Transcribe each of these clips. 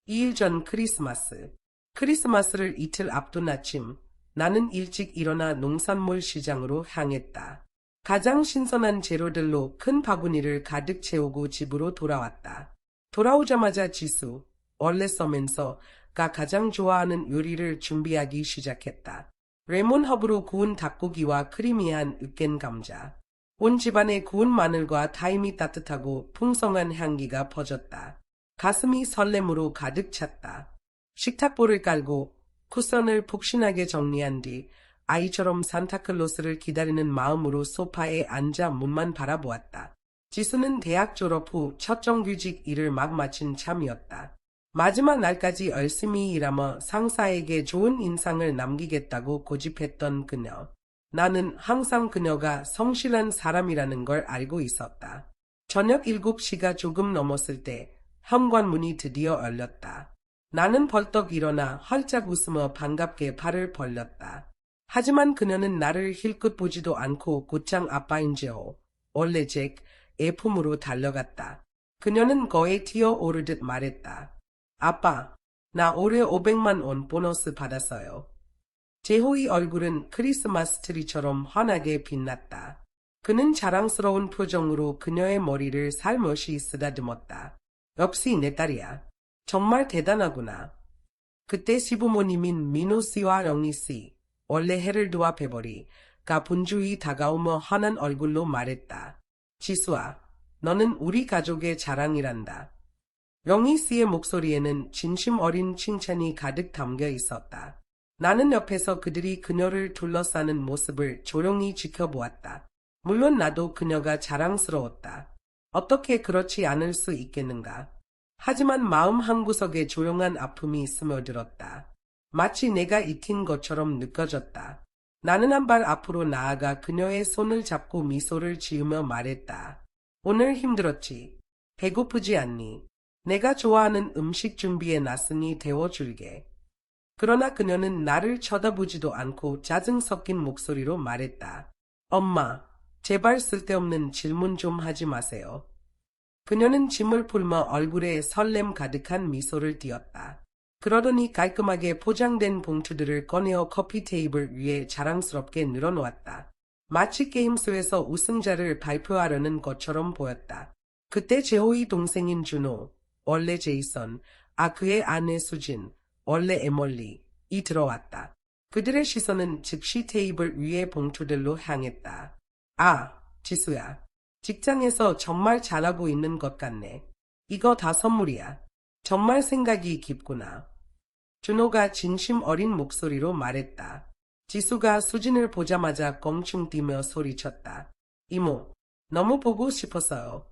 2일 전 크리스마스. 크리스마스를 이틀 앞둔 아침, 나는 일찍 일어나 농산물 시장으로 향했다. 가장 신선한 재료들로 큰 바구니를 가득 채우고 집으로 돌아왔다. 돌아오자마자 지수, 원래 서면서가 가장 좋아하는 요리를 준비하기 시작했다. 레몬허브로 구운 닭고기와 크리미한 으깬 감자. 온 집안에 구운 마늘과 타임이 따뜻하고 풍성한 향기가 퍼졌다. 가슴이 설렘으로 가득 찼다. 식탁보를 깔고 쿠션을 푹신하게 정리한 뒤 아이처럼 산타클로스를 기다리는 마음으로 소파에 앉아 문만 바라보았다. 지수는 대학 졸업 후 첫 정규직 일을 막 마친 참이었다. 마지막 날까지 열심히 일하며 상사에게 좋은 인상을 남기겠다고 고집했던 그녀. 나는 항상 그녀가 성실한 사람이라는 걸 알고 있었다. 저녁 7시가 조금 넘었을 때 현관문이 드디어 열렸다. 나는 벌떡 일어나 활짝 웃으며 반갑게 팔을 벌렸다. 하지만 그녀는 나를 힐끗 보지도 않고 곧장 아빠인지요. 원래 잭의 품으로 달려갔다. 그녀는 거에 튀어오르듯 말했다. 아빠, 나 올해 500만 원 보너스 받았어요. 제호의 얼굴은 크리스마스 트리처럼 환하게 빛났다. 그는 자랑스러운 표정으로 그녀의 머리를 살며시 쓰다듬었다. 역시 내 딸이야. 정말 대단하구나. 그때 시부모님인 민호 씨와 영희 씨, 원래 해를 두어 배버리가 분주히 다가오며 환한 얼굴로 말했다. 지수아, 너는 우리 가족의 자랑이란다. 영희 씨의 목소리에는 진심 어린 칭찬이 가득 담겨 있었다. 나는 옆에서 그들이 그녀를 둘러싸는 모습을 조용히 지켜보았다. 물론 나도 그녀가 자랑스러웠다. 어떻게 그렇지 않을 수 있겠는가. 하지만 마음 한구석에 조용한 아픔이 스며들었다. 마치 내가 익힌 것처럼 느껴졌다. 나는 한 발 앞으로 나아가 그녀의 손을 잡고 미소를 지으며 말했다. 오늘 힘들었지? 배고프지 않니? 내가 좋아하는 음식 준비해 놨으니 데워줄게. 그러나 그녀는 나를 쳐다보지도 않고 짜증 섞인 목소리로 말했다. 엄마, 제발 쓸데없는 질문 좀 하지 마세요. 그녀는 짐을 풀며 얼굴에 설렘 가득한 미소를 띄었다. 그러더니 깔끔하게 포장된 봉투들을 꺼내어 커피 테이블 위에 자랑스럽게 늘어놓았다. 마치 게임쇼에서 우승자를 발표하려는 것처럼 보였다. 그때 제호의 동생인 준호, 원래 제이슨, 그의 아내 수진, 원래 에멀리, 이 들어왔다. 그들의 시선은 즉시 테이블 위의 봉투들로 향했다. 아, 지수야. 직장에서 정말 잘하고 있는 것 같네. 이거 다 선물이야. 정말 생각이 깊구나. 준호가 진심 어린 목소리로 말했다. 지수가 수진을 보자마자 껑충 뛰며 소리쳤다. 이모, 너무 보고 싶었어요.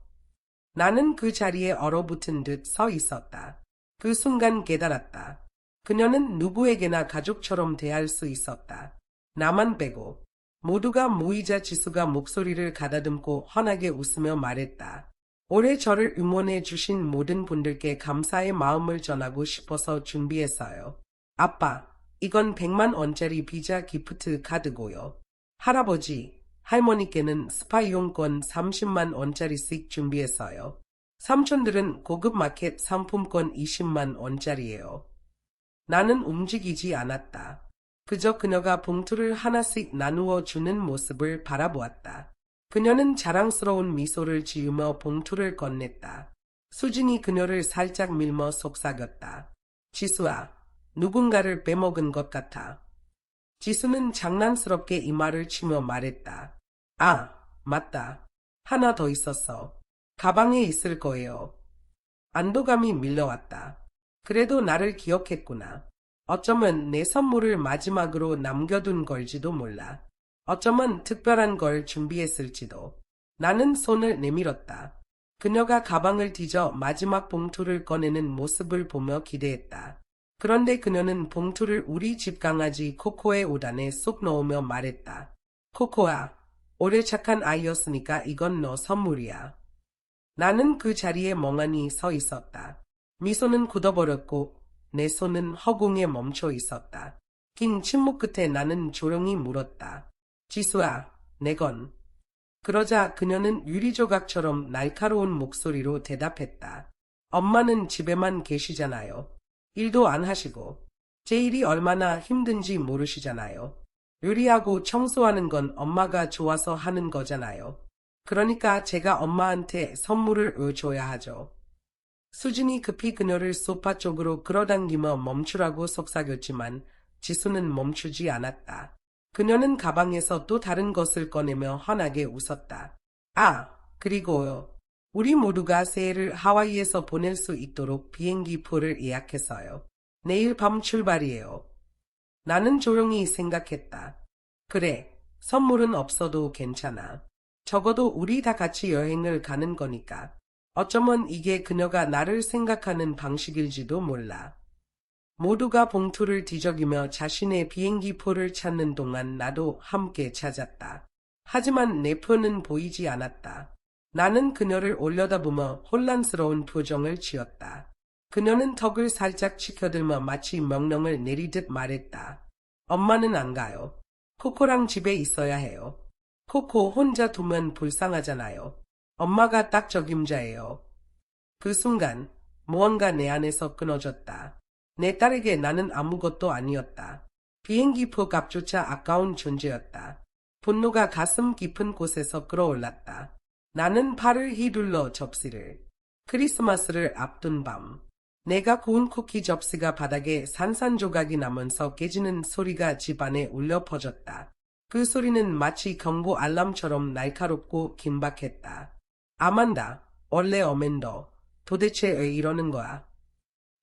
나는 그 자리에 얼어붙은 듯 서 있었다. 그 순간 깨달았다. 그녀는 누구에게나 가족처럼 대할 수 있었다. 나만 빼고. 모두가 모이자 지수가 목소리를 가다듬고 환하게 웃으며 말했다. 올해 저를 응원해 주신 모든 분들께 감사의 마음을 전하고 싶어서 준비했어요. 아빠, 이건 100만 원짜리 비자 기프트 카드고요. 할아버지, 할머니께는 스파 이용권 30만 원짜리씩 준비했어요. 삼촌들은 고급 마켓 상품권 20만 원짜리예요. 나는 움직이지 않았다. 그저 그녀가 봉투를 하나씩 나누어 주는 모습을 바라보았다. 그녀는 자랑스러운 미소를 지으며 봉투를 건넸다. 수진이 그녀를 살짝 밀며 속삭였다. 지수아, 누군가를 빼먹은 것 같아. 지수는 장난스럽게 이마를 치며 말했다. 아, 맞다. 하나 더 있었어. 가방에 있을 거예요. 안도감이 밀려왔다. 그래도 나를 기억했구나. 어쩌면 내 선물을 마지막으로 남겨둔 걸지도 몰라. 어쩌면 특별한 걸 준비했을지도. 나는 손을 내밀었다. 그녀가 가방을 뒤져 마지막 봉투를 꺼내는 모습을 보며 기대했다. 그런데 그녀는 봉투를 우리 집 강아지 코코의 옷 안에 쏙 넣으며 말했다. 코코야, 올해 착한 아이였으니까 이건 너 선물이야. 나는 그 자리에 멍하니 서 있었다. 미소는 굳어버렸고 내 손은 허공에 멈춰 있었다. 긴 침묵 끝에 나는 조용히 물었다. 지수아, 내 건. 그러자 그녀는 유리조각처럼 날카로운 목소리로 대답했다. 엄마는 집에만 계시잖아요. 일도 안 하시고 제 일이 얼마나 힘든지 모르시잖아요. 요리하고 청소하는 건 엄마가 좋아서 하는 거잖아요. 그러니까 제가 엄마한테 선물을 줘야 하죠. 수진이 급히 그녀를 소파 쪽으로 끌어당기며 멈추라고 속삭였지만 지수는 멈추지 않았다. 그녀는 가방에서 또 다른 것을 꺼내며 환하게 웃었다. 아, 그리고요. 우리 모두가 새해를 하와이에서 보낼 수 있도록 비행기 표를 예약했어요. 내일 밤 출발이에요. 나는 조용히 생각했다. 그래, 선물은 없어도 괜찮아. 적어도 우리 다 같이 여행을 가는 거니까. 어쩌면 이게 그녀가 나를 생각하는 방식일지도 몰라. 모두가 봉투를 뒤적이며 자신의 비행기 표를 찾는 동안 나도 함께 찾았다. 하지만 내 표는 보이지 않았다. 나는 그녀를 올려다보며 혼란스러운 표정을 지었다. 그녀는 턱을 살짝 치켜들며 마치 명령을 내리듯 말했다. 엄마는 안 가요. 코코랑 집에 있어야 해요. 코코 혼자 두면 불쌍하잖아요. 엄마가 딱 적임자예요. 그 순간 무언가 내 안에서 끊어졌다. 내 딸에게 나는 아무것도 아니었다. 비행기표 값조차 아까운 존재였다. 분노가 가슴 깊은 곳에서 끌어올랐다. 나는 팔을 휘둘러 접시를. 크리스마스를 앞둔 밤. 내가 구운 쿠키 접시가 바닥에 산산조각이 나면서 깨지는 소리가 집안에 울려 퍼졌다. 그 소리는 마치 경보 알람처럼 날카롭고 긴박했다. 아만다, 원래 어맨더, 도대체 왜 이러는 거야?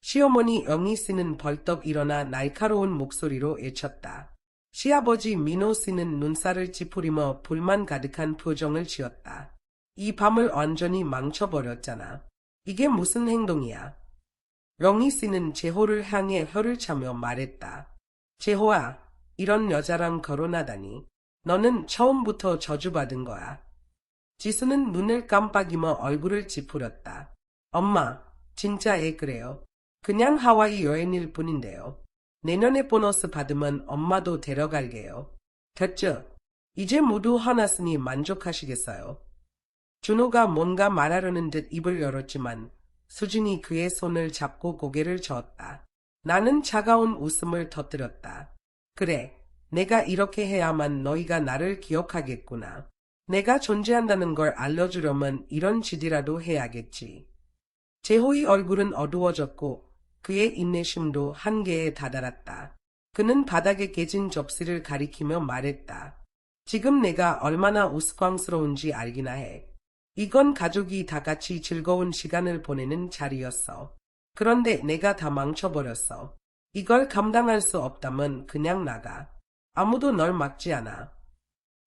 시어머니 영희 씨는 벌떡 일어나 날카로운 목소리로 외쳤다. 시아버지 민호 씨는 눈살을 찌푸리며 불만 가득한 표정을 지었다. 이 밤을 완전히 망쳐버렸잖아. 이게 무슨 행동이야? 영희 씨는 재호를 향해 혀를 차며 말했다. 재호아, 이런 여자랑 결혼하다니. 너는 처음부터 저주받은 거야. 지수는 눈을 깜빡이며 얼굴을 찌푸렸다. 엄마, 진짜 애 그래요. 그냥 하와이 여행일 뿐인데요. 내년에 보너스 받으면 엄마도 데려갈게요. 됐죠? 이제 모두 화났으니 만족하시겠어요? 준호가 뭔가 말하려는 듯 입을 열었지만 수진이 그의 손을 잡고 고개를 저었다. 나는 차가운 웃음을 터뜨렸다. 그래, 내가 이렇게 해야만 너희가 나를 기억하겠구나. 내가 존재한다는 걸 알려주려면 이런 짓이라도 해야겠지. 재호의 얼굴은 어두워졌고 그의 인내심도 한계에 다다랐다. 그는 바닥에 깨진 접시를 가리키며 말했다. 지금 내가 얼마나 우스꽝스러운지 알기나 해. 이건 가족이 다 같이 즐거운 시간을 보내는 자리였어. 그런데 내가 다 망쳐버렸어. 이걸 감당할 수 없다면 그냥 나가. 아무도 널 막지 않아.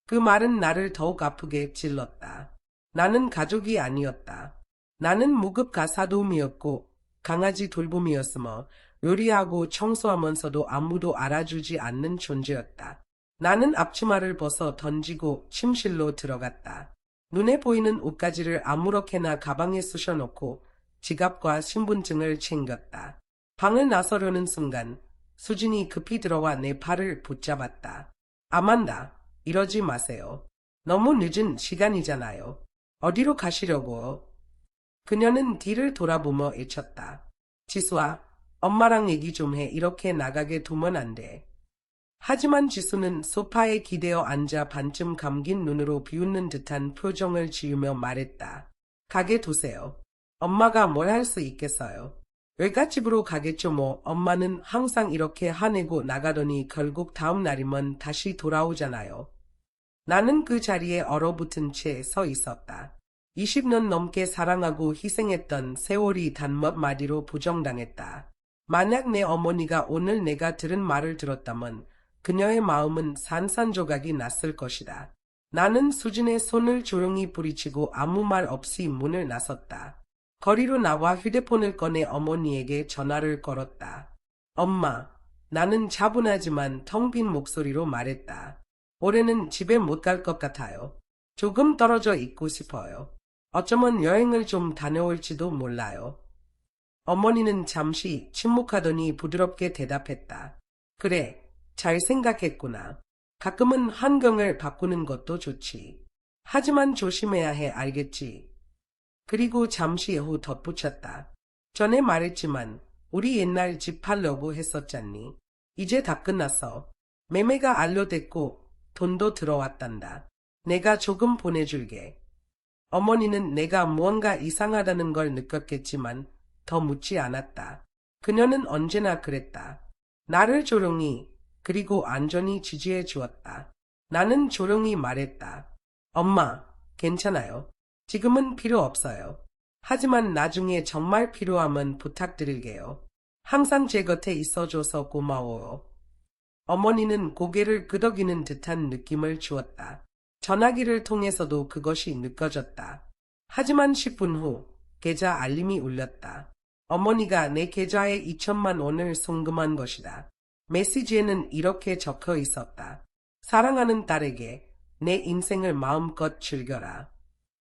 그 말은 나를 더욱 아프게 찔렀다. 나는 가족이 아니었다. 나는 무급 가사도우미였고 강아지 돌봄이었으며 요리하고 청소하면서도 아무도 알아주지 않는 존재였다. 나는 앞치마를 벗어 던지고 침실로 들어갔다. 눈에 보이는 옷가지를 아무렇게나 가방에 쑤셔넣고 지갑과 신분증을 챙겼다. 방을 나서려는 순간 수진이 급히 들어와 내 팔을 붙잡았다. 아만다, 이러지 마세요. 너무 늦은 시간이잖아요. 어디로 가시려고요? 그녀는 뒤를 돌아보며 외쳤다. 지수아, 엄마랑 얘기 좀 해. 이렇게 나가게 두면 안 돼. 하지만 지수는 소파에 기대어 앉아 반쯤 감긴 눈으로 비웃는 듯한 표정을 지으며 말했다. 가게 두세요. 엄마가 뭘 할 수 있겠어요. 외갓집으로 가겠죠 뭐. 엄마는 항상 이렇게 화내고 나가더니 결국 다음 날이면 다시 돌아오잖아요. 나는 그 자리에 얼어붙은 채 서 있었다. 20년 넘게 사랑하고 희생했던 세월이 단 몇 마디로 부정당했다. 만약 내 어머니가 오늘 내가 들은 말을 들었다면 그녀의 마음은 산산조각이 났을 것이다. 나는 수진의 손을 조용히 뿌리치고 아무 말 없이 문을 나섰다. 거리로 나와 휴대폰을 꺼내 어머니에게 전화를 걸었다. 엄마, 나는 차분하지만 텅 빈 목소리로 말했다. 올해는 집에 못 갈 것 같아요. 조금 떨어져 있고 싶어요. 어쩌면 여행을 좀 다녀올지도 몰라요. 어머니는 잠시 침묵하더니 부드럽게 대답했다. 그래, 잘 생각했구나. 가끔은 환경을 바꾸는 것도 좋지. 하지만 조심해야 해, 알겠지? 그리고 잠시 후 덧붙였다. 전에 말했지만 우리 옛날 집 팔려고 했었잖니. 이제 다 끝났어. 매매가 완료됐고 돈도 들어왔단다. 내가 조금 보내줄게. 어머니는 내가 무언가 이상하다는 걸 느꼈겠지만 더 묻지 않았다. 그녀는 언제나 그랬다. 나를 조용히 그리고 안전히 지지해 주었다. 나는 조용히 말했다. 엄마, 괜찮아요. 지금은 필요 없어요. 하지만 나중에 정말 필요하면 부탁드릴게요. 항상 제 곁에 있어줘서 고마워요. 어머니는 고개를 끄덕이는 듯한 느낌을 주었다. 전화기를 통해서도 그것이 느껴졌다. 하지만 10분 후 계좌 알림이 울렸다. 어머니가 내 계좌에 2천만 원을 송금한 것이다. 메시지에는 이렇게 적혀 있었다. 사랑하는 딸에게 내 인생을 마음껏 즐겨라.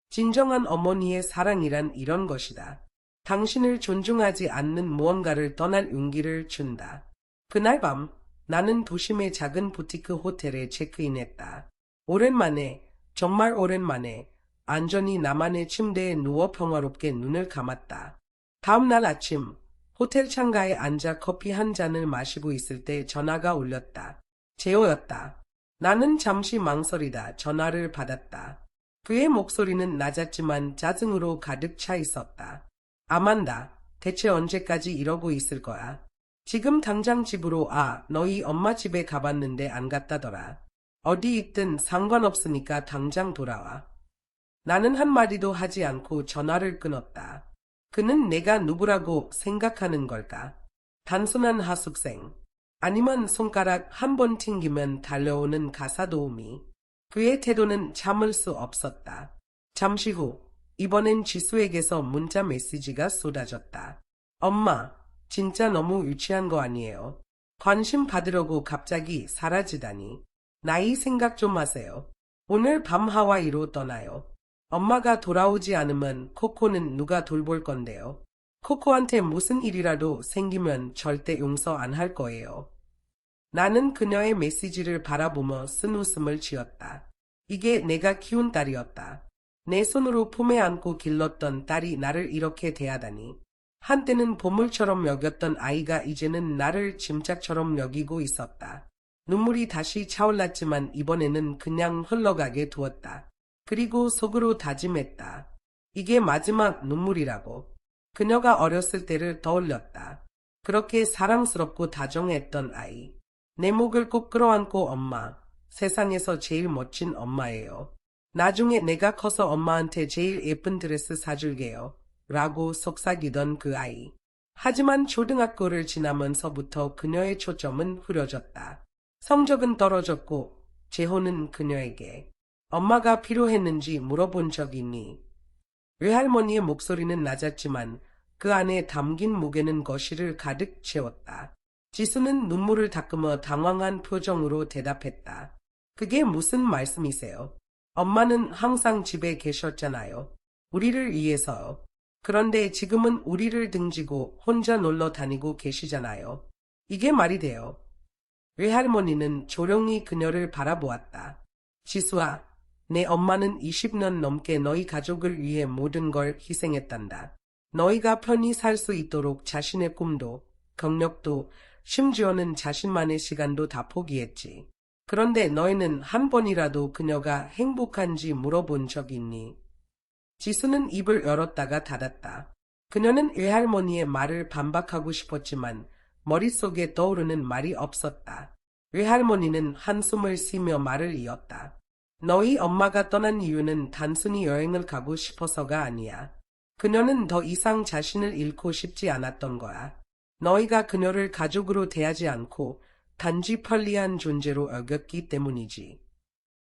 진정한 어머니의 사랑이란 이런 것이다. 당신을 존중하지 않는 무언가를 떠날 용기를 준다. 그날 밤 나는 도심의 작은 부티크 호텔에 체크인했다. 오랜만에, 정말 오랜만에 안전히 나만의 침대에 누워 평화롭게 눈을 감았다. 다음 날 아침 호텔 창가에 앉아 커피 한 잔을 마시고 있을 때 전화가 울렸다. 제호였다. 나는 잠시 망설이다 전화를 받았다. 그의 목소리는 낮았지만 짜증으로 가득 차 있었다. 아만다, 대체 언제까지 이러고 있을 거야? 지금 당장 집으로 너희 엄마 집에 가봤는데 안 갔다더라. 어디 있든 상관없으니까 당장 돌아와. 나는 한마디도 하지 않고 전화를 끊었다. 그는 내가 누구라고 생각하는 걸까? 단순한 하숙생. 아니면 손가락 한 번 튕기면 달려오는 가사도우미. 그의 태도는 참을 수 없었다. 잠시 후 이번엔 지수에게서 문자 메시지가 쏟아졌다. 엄마, 진짜 너무 유치한 거 아니에요? 관심 받으려고 갑자기 사라지다니. 나이 생각 좀 하세요. 오늘 밤 하와이로 떠나요. 엄마가 돌아오지 않으면 코코는 누가 돌볼 건데요. 코코한테 무슨 일이라도 생기면 절대 용서 안 할 거예요. 나는 그녀의 메시지를 바라보며 쓴웃음을 지었다. 이게 내가 키운 딸이었다. 내 손으로 품에 안고 길렀던 딸이 나를 이렇게 대하다니. 한때는 보물처럼 여겼던 아이가 이제는 나를 짐짝처럼 여기고 있었다. 눈물이 다시 차올랐지만 이번에는 그냥 흘러가게 두었다. 그리고 속으로 다짐했다. 이게 마지막 눈물이라고. 그녀가 어렸을 때를 떠올렸다. 그렇게 사랑스럽고 다정했던 아이. 내 목을 꼭 끌어안고 엄마, 세상에서 제일 멋진 엄마예요. 나중에 내가 커서 엄마한테 제일 예쁜 드레스 사줄게요. 라고 속삭이던 그 아이. 하지만 초등학교를 지나면서부터 그녀의 초점은 흐려졌다. 성적은 떨어졌고 재혼은 그녀에게. 엄마가 필요했는지 물어본 적 있니? 외할머니의 목소리는 낮았지만 그 안에 담긴 무게는 거실을 가득 채웠다. 지수는 눈물을 닦으며 당황한 표정으로 대답했다. 그게 무슨 말씀이세요? 엄마는 항상 집에 계셨잖아요. 우리를 위해서요. 그런데 지금은 우리를 등지고 혼자 놀러 다니고 계시잖아요. 이게 말이 돼요. 외할머니는 조용히 그녀를 바라보았다. 지수아, 내 엄마는 20년 넘게 너희 가족을 위해 모든 걸 희생했단다. 너희가 편히 살 수 있도록 자신의 꿈도, 경력도, 심지어는 자신만의 시간도 다 포기했지. 그런데 너희는 한 번이라도 그녀가 행복한지 물어본 적 있니? 지수는 입을 열었다가 닫았다. 그녀는 외할머니의 말을 반박하고 싶었지만 머릿속에 떠오르는 말이 없었다. 외할머니는 한숨을 쉬며 말을 이었다. 너희 엄마가 떠난 이유는 단순히 여행을 가고 싶어서가 아니야. 그녀는 더 이상 자신을 잃고 싶지 않았던 거야. 너희가 그녀를 가족으로 대하지 않고 단지 편리한 존재로 여겼기 때문이지.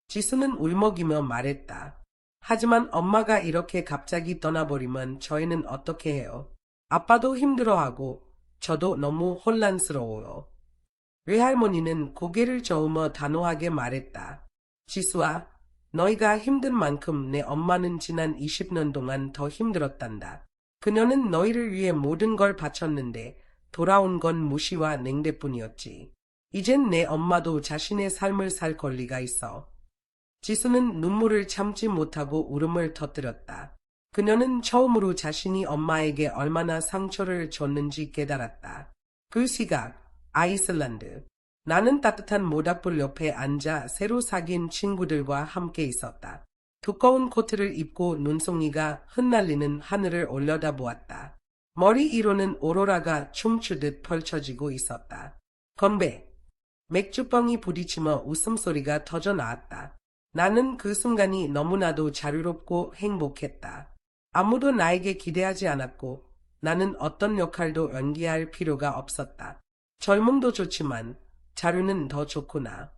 지수는 울먹이며 말했다. 하지만 엄마가 이렇게 갑자기 떠나버리면 저희는 어떻게 해요? 아빠도 힘들어하고 저도 너무 혼란스러워요. 외할머니는 고개를 저으며 단호하게 말했다. 지수아, 너희가 힘든 만큼 내 엄마는 지난 20년 동안 더 힘들었단다. 그녀는 너희를 위해 모든 걸 바쳤는데 돌아온 건 무시와 냉대뿐이었지. 이젠 내 엄마도 자신의 삶을 살 권리가 있어. 지수는 눈물을 참지 못하고 울음을 터뜨렸다. 그녀는 처음으로 자신이 엄마에게 얼마나 상처를 줬는지 깨달았다. 그 시각, 아이슬란드. 나는 따뜻한 모닥불 옆에 앉아 새로 사귄 친구들과 함께 있었다. 두꺼운 코트를 입고 눈송이가 흩날리는 하늘을 올려다보았다. 머리 위로는 오로라가 춤추듯 펼쳐지고 있었다. 건배. 맥주병이 부딪히며 웃음소리가 터져 나왔다. 나는 그 순간이 너무나도 자유롭고 행복했다. 아무도 나에게 기대하지 않았고 나는 어떤 역할도 연기할 필요가 없었다. 젊음도 좋지만 자유는 더 좋구나.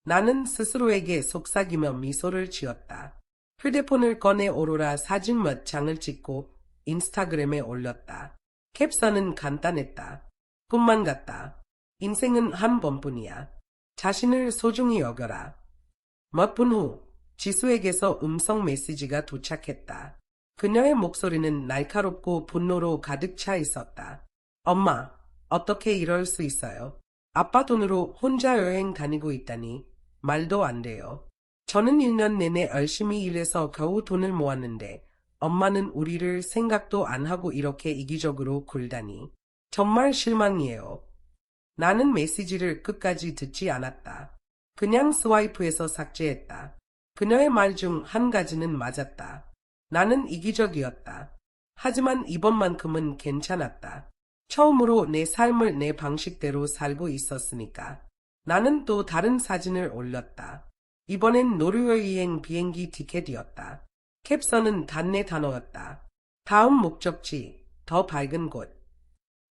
나는 스스로에게 속삭이며 미소를 지었다. 휴대폰을 꺼내 오로라 사진 몇 장을 찍고 인스타그램에 올렸다. 캡션은 간단했다. 꿈만 같다. 인생은 한 번뿐이야. 자신을 소중히 여겨라. 몇 분 후 지수에게서 음성 메시지가 도착했다. 그녀의 목소리는 날카롭고 분노로 가득 차 있었다. 엄마, 어떻게 이럴 수 있어요? 아빠 돈으로 혼자 여행 다니고 있다니 말도 안 돼요. 저는 1년 내내 열심히 일해서 겨우 돈을 모았는데 엄마는 우리를 생각도 안 하고 이렇게 이기적으로 굴다니. 정말 실망이에요. 나는 메시지를 끝까지 듣지 않았다. 그냥 스와이프해서 삭제했다. 그녀의 말 중 한 가지는 맞았다. 나는 이기적이었다. 하지만 이번만큼은 괜찮았다. 처음으로 내 삶을 내 방식대로 살고 있었으니까. 나는 또 다른 사진을 올렸다. 이번엔 노르웨이행 비행기 티켓이었다. 캡션은 단내 단어였다. 다음 목적지, 더 밝은 곳.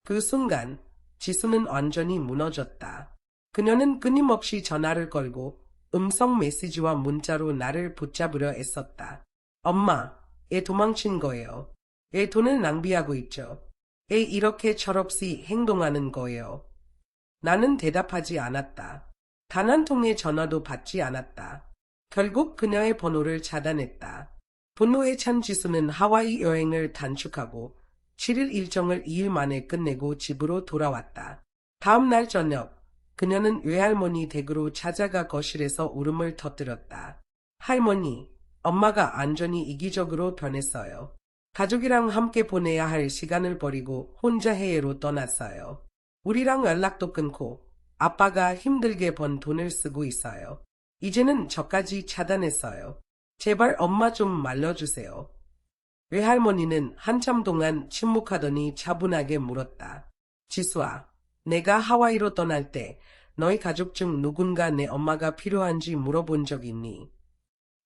그 순간 지수는 완전히 무너졌다. 그녀는 끊임없이 전화를 걸고 음성 메시지와 문자로 나를 붙잡으려 애썼다. 엄마, 애 도망친 거예요. 애 돈을 낭비하고 있죠. 애 이렇게 철없이 행동하는 거예요. 나는 대답하지 않았다. 단 한 통의 전화도 받지 않았다. 결국 그녀의 번호를 차단했다. 분노에 찬 지수는 하와이 여행을 단축하고 7일 일정을 2일 만에 끝내고 집으로 돌아왔다. 다음 날 저녁, 그녀는 외할머니 댁으로 찾아가 거실에서 울음을 터뜨렸다. 할머니, 엄마가 완전히 이기적으로 변했어요. 가족이랑 함께 보내야 할 시간을 버리고 혼자 해외로 떠났어요. 우리랑 연락도 끊고 아빠가 힘들게 번 돈을 쓰고 있어요. 이제는 저까지 차단했어요. 제발 엄마 좀 말려주세요. 외할머니는 한참 동안 침묵하더니 차분하게 물었다. 지수아, 내가 하와이로 떠날 때 너희 가족 중 누군가 내 엄마가 필요한지 물어본 적 있니?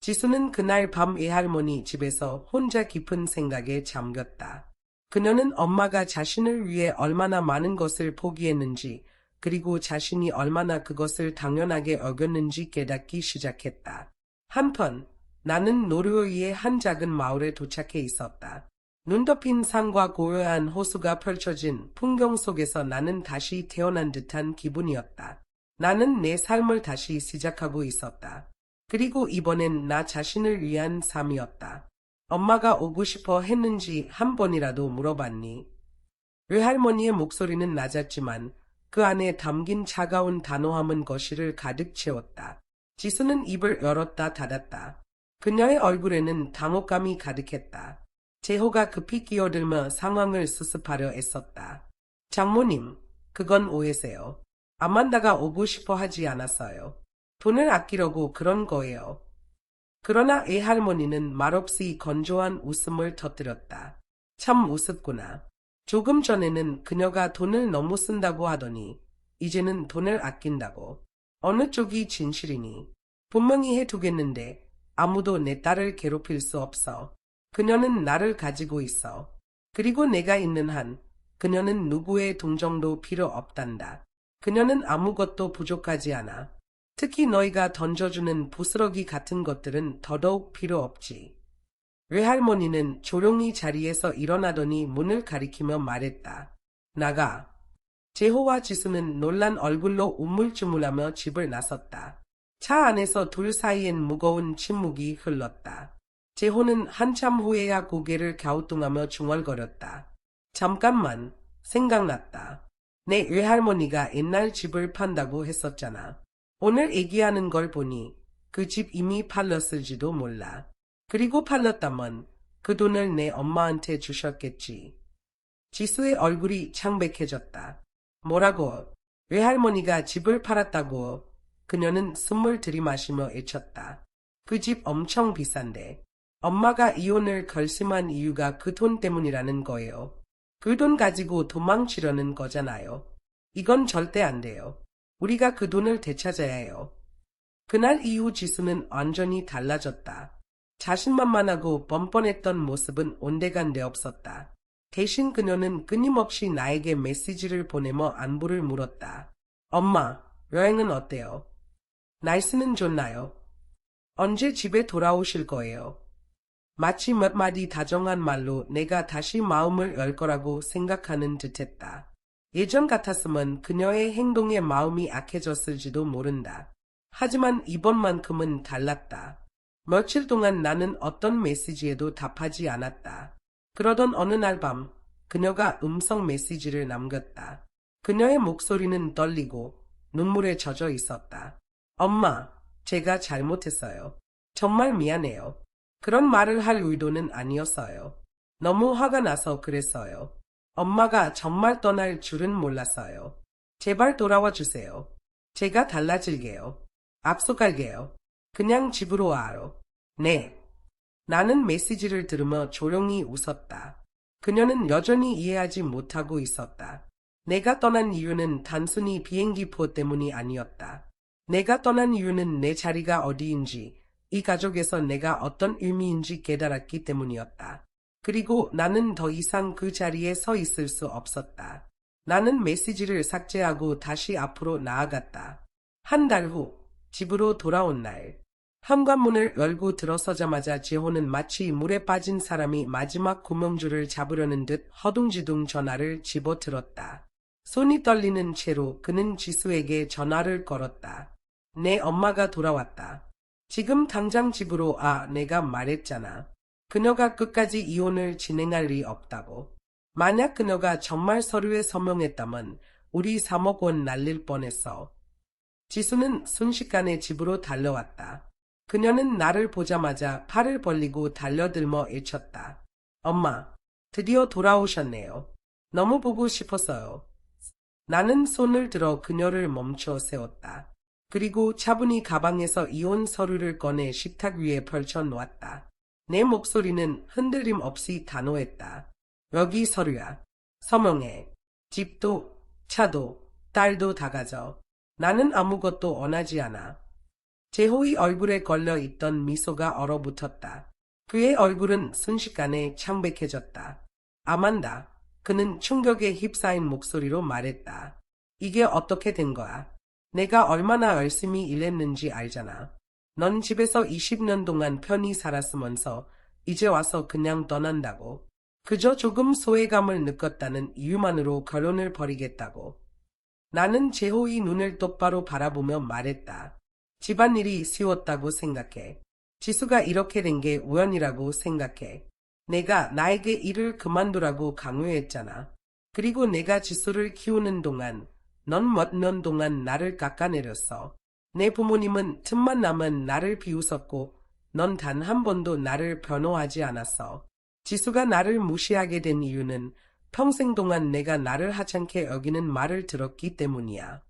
지수는 그날 밤 외할머니 집에서 혼자 깊은 생각에 잠겼다. 그녀는 엄마가 자신을 위해 얼마나 많은 것을 포기했는지, 그리고 자신이 얼마나 그것을 당연하게 여겼는지 깨닫기 시작했다. 한편 나는 노르웨이의 한 작은 마을에 도착해 있었다. 눈 덮인 산과 고요한 호수가 펼쳐진 풍경 속에서 나는 다시 태어난 듯한 기분이었다. 나는 내 삶을 다시 시작하고 있었다. 그리고 이번엔 나 자신을 위한 삶이었다. 엄마가 오고 싶어 했는지 한 번이라도 물어봤니? 외할머니의 목소리는 낮았지만 그 안에 담긴 차가운 단호함은 거실을 가득 채웠다. 지수는 입을 열었다 닫았다. 그녀의 얼굴에는 당혹감이 가득했다. 재호가 급히 끼어들며 상황을 수습하려 애썼다. 장모님, 그건 오해세요. 아만다가 오고 싶어 하지 않았어요. 돈을 아끼려고 그런 거예요. 그러나 외할머니는 말없이 건조한 웃음을 터뜨렸다. 참 우습구나. 조금 전에는 그녀가 돈을 너무 쓴다고 하더니 이제는 돈을 아낀다고. 어느 쪽이 진실이니? 분명히 해두겠는데 아무도 내 딸을 괴롭힐 수 없어. 그녀는 나를 가지고 있어. 그리고 내가 있는 한 그녀는 누구의 동정도 필요 없단다. 그녀는 아무것도 부족하지 않아. 특히 너희가 던져주는 부스러기 같은 것들은 더더욱 필요 없지. 외할머니는 조용히 자리에서 일어나더니 문을 가리키며 말했다. 나가. 재호와 지수는 놀란 얼굴로 우물쭈물하며 집을 나섰다. 차 안에서 둘 사이엔 무거운 침묵이 흘렀다. 재호는 한참 후에야 고개를 갸우뚱하며 중얼거렸다. 잠깐만, 생각났다. 내 외할머니가 옛날 집을 판다고 했었잖아. 오늘 얘기하는 걸 보니 그 집 이미 팔렸을지도 몰라. 그리고 팔렸다면 그 돈을 내 엄마한테 주셨겠지. 지수의 얼굴이 창백해졌다. 뭐라고? 외할머니가 집을 팔았다고? 그녀는 숨을 들이마시며 외쳤다. 그 집 엄청 비싼데. 엄마가 이혼을 결심한 이유가 그 돈 때문이라는 거예요. 그 돈 가지고 도망치려는 거잖아요. 이건 절대 안 돼요. 우리가 그 돈을 되찾아야 해요. 그날 이후 지수는 완전히 달라졌다. 자신만만하고 뻔뻔했던 모습은 온데간데 없었다. 대신 그녀는 끊임없이 나에게 메시지를 보내며 안부를 물었다. 엄마, 여행은 어때요? 날씨는 좋나요? 언제 집에 돌아오실 거예요? 마치 몇 마디 다정한 말로 내가 다시 마음을 열 거라고 생각하는 듯했다. 예전 같았으면 그녀의 행동에 마음이 악해졌을지도 모른다. 하지만 이번만큼은 달랐다. 며칠 동안 나는 어떤 메시지에도 답하지 않았다. 그러던 어느 날 밤 그녀가 음성 메시지를 남겼다. 그녀의 목소리는 떨리고 눈물에 젖어 있었다. 엄마, 제가 잘못했어요. 정말 미안해요. 그런 말을 할 의도는 아니었어요. 너무 화가 나서 그랬어요. 엄마가 정말 떠날 줄은 몰랐어요. 제발 돌아와 주세요. 제가 달라질게요. 약속할게요. 그냥 집으로 와요. 네. 나는 메시지를 들으며 조용히 웃었다. 그녀는 여전히 이해하지 못하고 있었다. 내가 떠난 이유는 단순히 비행기표 때문이 아니었다. 내가 떠난 이유는 내 자리가 어디인지, 이 가족에서 내가 어떤 의미인지 깨달았기 때문이었다. 그리고 나는 더 이상 그 자리에 서 있을 수 없었다. 나는 메시지를 삭제하고 다시 앞으로 나아갔다. 한 달 후, 집으로 돌아온 날. 현관문을 열고 들어서자마자 재호는 마치 물에 빠진 사람이 마지막 구명줄을 잡으려는 듯 허둥지둥 전화를 집어들었다. 손이 떨리는 채로 그는 지수에게 전화를 걸었다. 내 엄마가 돌아왔다. 지금 당장 집으로 와. 내가 말했잖아. 그녀가 끝까지 이혼을 진행할 리 없다고. 만약 그녀가 정말 서류에 서명했다면 우리 3억 원 날릴 뻔했어. 지수는 순식간에 집으로 달려왔다. 그녀는 나를 보자마자 팔을 벌리고 달려들며 외쳤다. 엄마, 드디어 돌아오셨네요. 너무 보고 싶었어요. 나는 손을 들어 그녀를 멈춰 세웠다. 그리고 차분히 가방에서 이혼 서류를 꺼내 식탁 위에 펼쳐 놓았다. 내 목소리는 흔들림 없이 단호했다. 여기 서류야. 서명해. 집도, 차도, 딸도 다 가져. 나는 아무것도 원하지 않아. 재호의 얼굴에 걸려 있던 미소가 얼어붙었다. 그의 얼굴은 순식간에 창백해졌다. 아만다. 그는 충격에 휩싸인 목소리로 말했다. 이게 어떻게 된 거야? 내가 얼마나 열심히 일했는지 알잖아. 넌 집에서 20년 동안 편히 살았으면서 이제 와서 그냥 떠난다고. 그저 조금 소외감을 느꼈다는 이유만으로 결혼을 벌이겠다고. 나는 재호의 눈을 똑바로 바라보며 말했다. 집안일이 쉬웠다고 생각해. 지수가 이렇게 된 게 우연이라고 생각해. 내가 나에게 일을 그만두라고 강요했잖아. 그리고 내가 지수를 키우는 동안 넌 몇 년 동안 나를 깎아내렸어. 내 부모님은 틈만 나면 나를 비웃었고 넌 단 한 번도 나를 변호하지 않았어. 지수가 나를 무시하게 된 이유는 평생 동안 내가 나를 하찮게 여기는 말을 들었기 때문이야.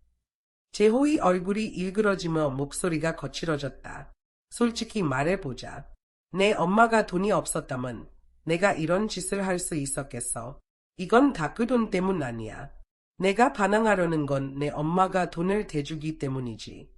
재호의 얼굴이 일그러지며 목소리가 거칠어졌다. 솔직히 말해보자. 내 엄마가 돈이 없었다면 내가 이런 짓을 할 수 있었겠어. 이건 다 그 돈 때문 아니야. 내가 반항하려는 건 내 엄마가 돈을 대주기 때문이지.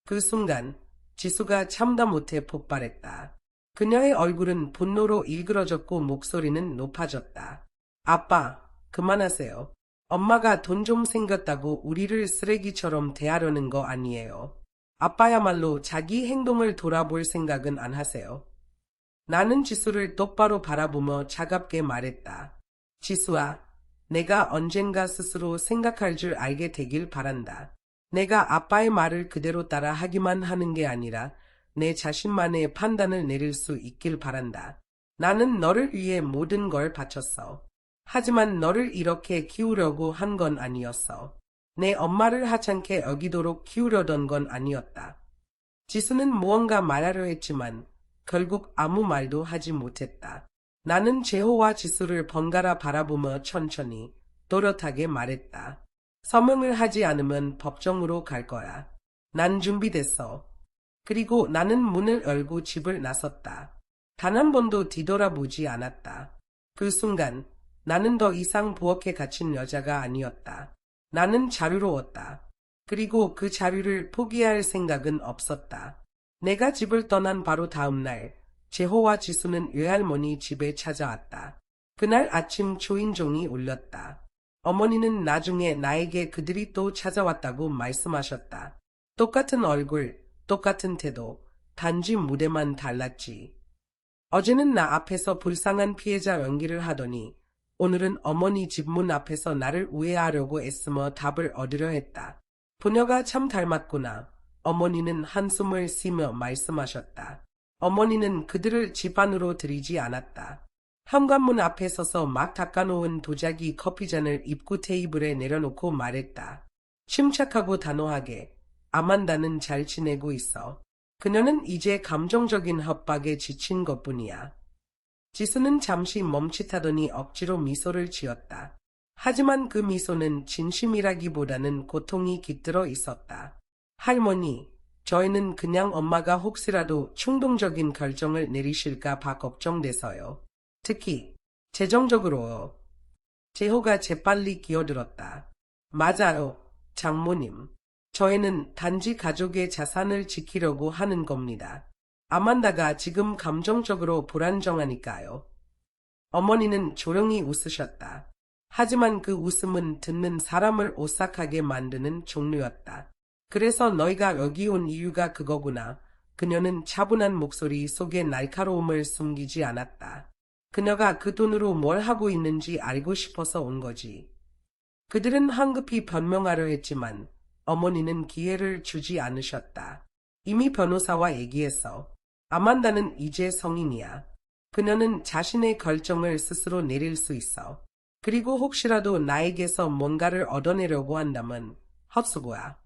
그 순간 지수가 참다 못해 폭발했다. 그녀의 얼굴은 분노로 일그러졌고 목소리는 높아졌다. 아빠, 그만하세요. 엄마가 돈 좀 생겼다고 우리를 쓰레기처럼 대하려는 거 아니에요. 아빠야말로 자기 행동을 돌아볼 생각은 안 하세요. 나는 지수를 똑바로 바라보며 차갑게 말했다. 지수아, 내가 언젠가 스스로 생각할 줄 알게 되길 바란다. 내가 아빠의 말을 그대로 따라 하기만 하는 게 아니라 내 자신만의 판단을 내릴 수 있길 바란다. 나는 너를 위해 모든 걸 바쳤어. 하지만 너를 이렇게 키우려고 한 건 아니었어. 내 엄마를 하찮게 여기도록 키우려던 건 아니었다. 지수는 무언가 말하려 했지만 결국 아무 말도 하지 못했다. 나는 제호와 지수를 번갈아 바라보며 천천히 또렷하게 말했다. 서명을 하지 않으면 법정으로 갈 거야. 난 준비됐어. 그리고 나는 문을 열고 집을 나섰다. 단 한 번도 뒤돌아보지 않았다. 그 순간 나는 더 이상 부엌에 갇힌 여자가 아니었다. 나는 자유로웠다. 그리고 그 자유를 포기할 생각은 없었다. 내가 집을 떠난 바로 다음 날 제호와 지수는 외할머니 집에 찾아왔다. 그날 아침 초인종이 울렸다. 어머니는 나중에 나에게 그들이 또 찾아왔다고 말씀하셨다. 똑같은 얼굴, 똑같은 태도, 단지 무대만 달랐지. 어제는 나 앞에서 불쌍한 피해자 연기를 하더니 오늘은 어머니 집 문 앞에서 나를 우회하려고 애쓰며 답을 얻으려 했다. 부녀가 참 닮았구나. 어머니는 한숨을 쉬며 말씀하셨다. 어머니는 그들을 집 안으로 들이지 않았다. 현관문 앞에 서서 막 닦아놓은 도자기 커피잔을 입구 테이블에 내려놓고 말했다. 침착하고 단호하게, 아만다는 잘 지내고 있어. 그녀는 이제 감정적인 협박에 지친 것뿐이야. 지수는 잠시 멈칫하더니 억지로 미소를 지었다. 하지만 그 미소는 진심이라기보다는 고통이 깃들어 있었다. 할머니, 저희는 그냥 엄마가 혹시라도 충동적인 결정을 내리실까 봐 걱정돼서요. 특히 재정적으로요. 제호가 재빨리 기어들었다. 맞아요, 장모님. 저희는 단지 가족의 자산을 지키려고 하는 겁니다. 아만다가 지금 감정적으로 불안정하니까요. 어머니는 조용히 웃으셨다. 하지만 그 웃음은 듣는 사람을 오싹하게 만드는 종류였다. 그래서 너희가 여기 온 이유가 그거구나. 그녀는 차분한 목소리 속에 날카로움을 숨기지 않았다. 그녀가 그 돈으로 뭘 하고 있는지 알고 싶어서 온 거지. 그들은 황급히 변명하려 했지만 어머니는 기회를 주지 않으셨다. 이미 변호사와 얘기했어. 아만다는 이제 성인이야. 그녀는 자신의 결정을 스스로 내릴 수 있어. 그리고 혹시라도 나에게서 뭔가를 얻어내려고 한다면 헛수고야.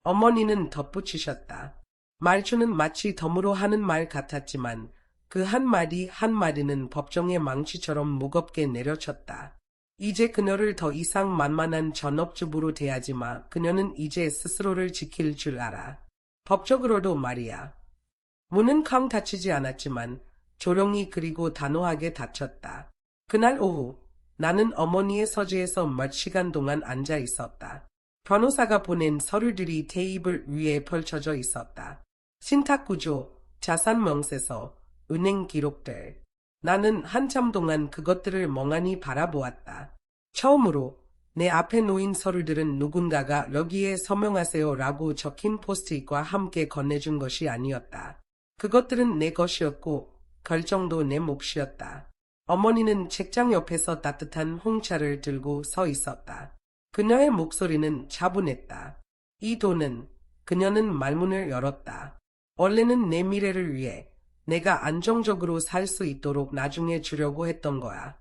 어머니는 덧붙이셨다. 말투는 마치 덤으로 하는 말 같았지만 그 한마디 한마디는 법정의 망치처럼 무겁게 내려쳤다. 이제 그녀를 더 이상 만만한 전업주부로 대하지 마. 그녀는 이제 스스로를 지킬 줄 알아. 법적으로도 말이야. 문은 쾅 닫히지 않았지만 조용히 그리고 단호하게 닫혔다. 그날 오후 나는 어머니의 서재에서 몇 시간 동안 앉아 있었다. 변호사가 보낸 서류들이 테이블 위에 펼쳐져 있었다. 신탁구조, 자산명세서, 은행 기록들. 나는 한참 동안 그것들을 멍하니 바라보았다. 처음으로 내 앞에 놓인 서류들은 누군가가 여기에 서명하세요 라고 적힌 포스트잇과 함께 건네준 것이 아니었다. 그것들은 내 것이었고 결정도 내 몫이었다. 어머니는 책장 옆에서 따뜻한 홍차를 들고 서 있었다. 그녀의 목소리는 차분했다. 이 돈은, 그녀는 말문을 열었다. 원래는 내 미래를 위해 내가 안정적으로 살 수 있도록 나중에 주려고 했던 거야.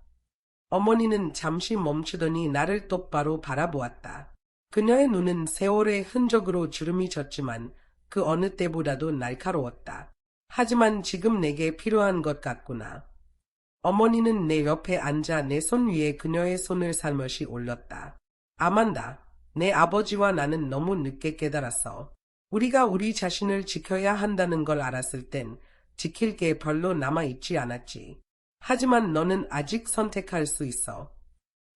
어머니는 잠시 멈추더니 나를 똑바로 바라보았다. 그녀의 눈은 세월의 흔적으로 주름이 졌지만 그 어느 때보다도 날카로웠다. 하지만 지금 내게 필요한 것 같구나. 어머니는 내 옆에 앉아 내 손 위에 그녀의 손을 살며시 올렸다. 아만다, 내 아버지와 나는 너무 늦게 깨달았어. 우리가 우리 자신을 지켜야 한다는 걸 알았을 땐 지킬 게 별로 남아있지 않았지. 하지만 너는 아직 선택할 수 있어.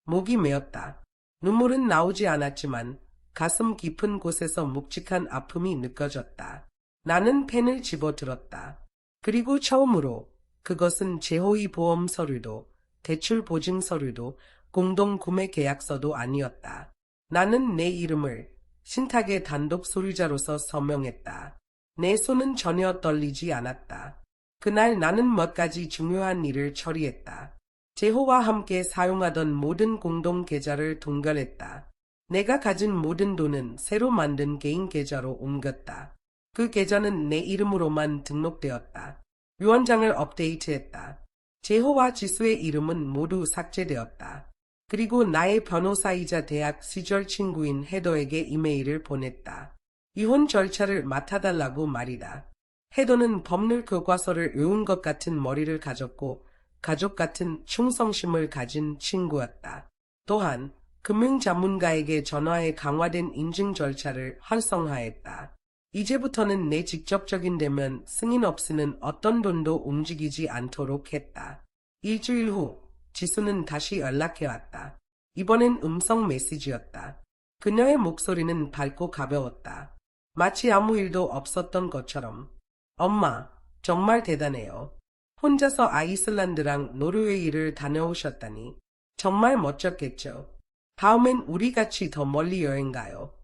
목이 메었다. 눈물은 나오지 않았지만 가슴 깊은 곳에서 묵직한 아픔이 느껴졌다. 나는 펜을 집어들었다. 그리고 처음으로 그것은 제호의 보험 서류도 대출 보증 서류도 공동 구매 계약서도 아니었다. 나는 내 이름을 신탁의 단독 소유자로서 서명했다. 내 손은 전혀 떨리지 않았다. 그날 나는 몇 가지 중요한 일을 처리했다. 제호와 함께 사용하던 모든 공동 계좌를 동결했다. 내가 가진 모든 돈은 새로 만든 개인 계좌로 옮겼다. 그 계좌는 내 이름으로만 등록되었다. 유언장을 업데이트했다. 제호와 지수의 이름은 모두 삭제되었다. 그리고 나의 변호사이자 대학 시절 친구인 헤더에게 이메일을 보냈다. 이혼 절차를 맡아달라고 말이다. 헤더는 법률 교과서를 외운 것 같은 머리를 가졌고 가족 같은 충성심을 가진 친구였다. 또한 금융 전문가에게 전화해 강화된 인증 절차를 활성화했다. 이제부터는 내 직접적인 대면 승인 없이는 어떤 돈도 움직이지 않도록 했다. 일주일 후 지수는 다시 연락해왔다. 이번엔 음성 메시지였다. 그녀의 목소리는 밝고 가벼웠다. 마치 아무 일도 없었던 것처럼. 엄마, 정말 대단해요. 혼자서 아이슬란드랑 노르웨이를 다녀오셨다니. 정말 멋졌겠죠. 다음엔 우리 같이 더 멀리 여행 가요.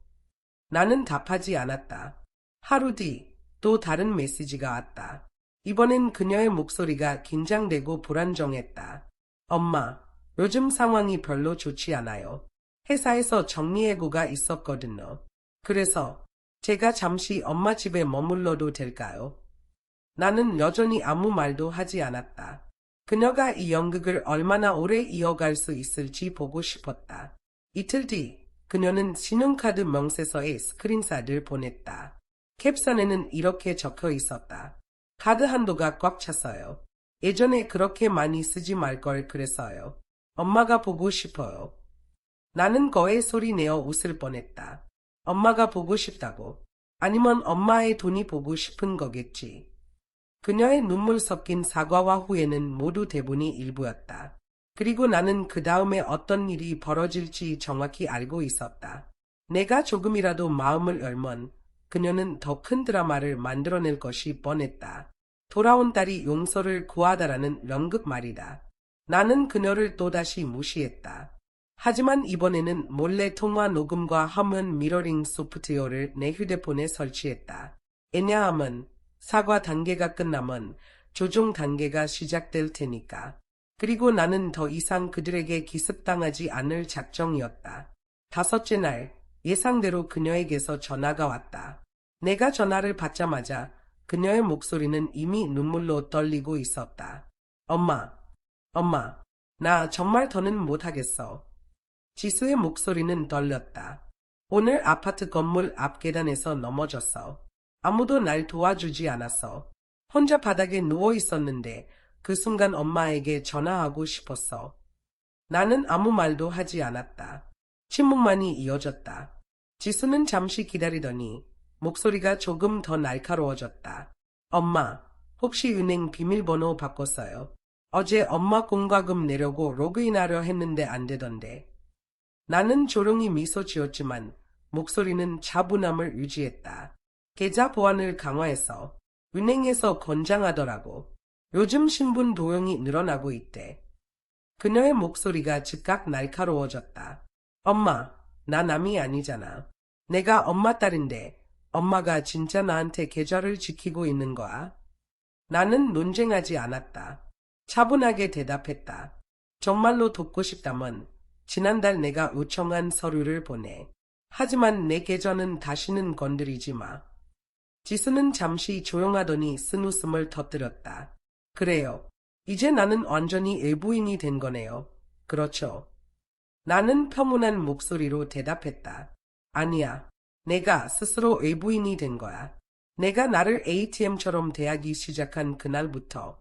나는 답하지 않았다. 하루 뒤 또 다른 메시지가 왔다. 이번엔 그녀의 목소리가 긴장되고 불안정했다. 엄마, 요즘 상황이 별로 좋지 않아요. 회사에서 정리해고가 있었거든요. 그래서 제가 잠시 엄마 집에 머물러도 될까요? 나는 여전히 아무 말도 하지 않았다. 그녀가 이 연극을 얼마나 오래 이어갈 수 있을지 보고 싶었다. 이틀 뒤 그녀는 신용카드 명세서에 스크린샷을 보냈다. 캡션에는 이렇게 적혀 있었다. 카드 한도가 꽉 찼어요. 예전에 그렇게 많이 쓰지 말 걸 그랬어요. 엄마가 보고 싶어요. 나는 거에 소리 내어 웃을 뻔했다. 엄마가 보고 싶다고. 아니면 엄마의 돈이 보고 싶은 거겠지. 그녀의 눈물 섞인 사과와 후회는 모두 대본이 일부였다. 그리고 나는 그 다음에 어떤 일이 벌어질지 정확히 알고 있었다. 내가 조금이라도 마음을 열면 그녀는 더 큰 드라마를 만들어낼 것이 뻔했다. 돌아온 딸이 용서를 구하다라는 연극 말이다. 나는 그녀를 또다시 무시했다. 하지만 이번에는 몰래 통화 녹음과 화면 미러링 소프트웨어를 내 휴대폰에 설치했다. 왜냐하면 사과 단계가 끝나면 조종 단계가 시작될 테니까. 그리고 나는 더 이상 그들에게 기습당하지 않을 작정이었다. 다섯째 날, 예상대로 그녀에게서 전화가 왔다. 내가 전화를 받자마자 그녀의 목소리는 이미 눈물로 떨리고 있었다. 엄마, 나 정말 더는 못하겠어. 지수의 목소리는 떨렸다. 오늘 아파트 건물 앞 계단에서 넘어졌어. 아무도 날 도와주지 않았어. 혼자 바닥에 누워 있었는데 그 순간 엄마에게 전화하고 싶었어. 나는 아무 말도 하지 않았다. 침묵만이 이어졌다. 지수는 잠시 기다리더니 목소리가 조금 더 날카로워졌다. 엄마, 혹시 은행 비밀번호 바꿨어요? 어제 엄마 공과금 내려고 로그인하려 했는데 안 되던데. 나는 조용히 미소 지었지만 목소리는 차분함을 유지했다. 계좌 보안을 강화해서 은행에서 권장하더라고. 요즘 신분 도용이 늘어나고 있대. 그녀의 목소리가 즉각 날카로워졌다. 엄마, 나 남이 아니잖아. 내가 엄마 딸인데 엄마가 진짜 나한테 계좌를 지키고 있는 거야? 나는 논쟁하지 않았다. 차분하게 대답했다. 정말로 돕고 싶다면 지난달 내가 요청한 서류를 보내. 하지만 내 계좌는 다시는 건드리지 마. 지수는 잠시 조용하더니 쓴웃음을 터뜨렸다. 그래요. 이제 나는 완전히 외부인이 된 거네요. 그렇죠. 나는 평온한 목소리로 대답했다. 아니야. 내가 스스로 외부인이 된 거야. 내가 나를 ATM처럼 대하기 시작한 그날부터.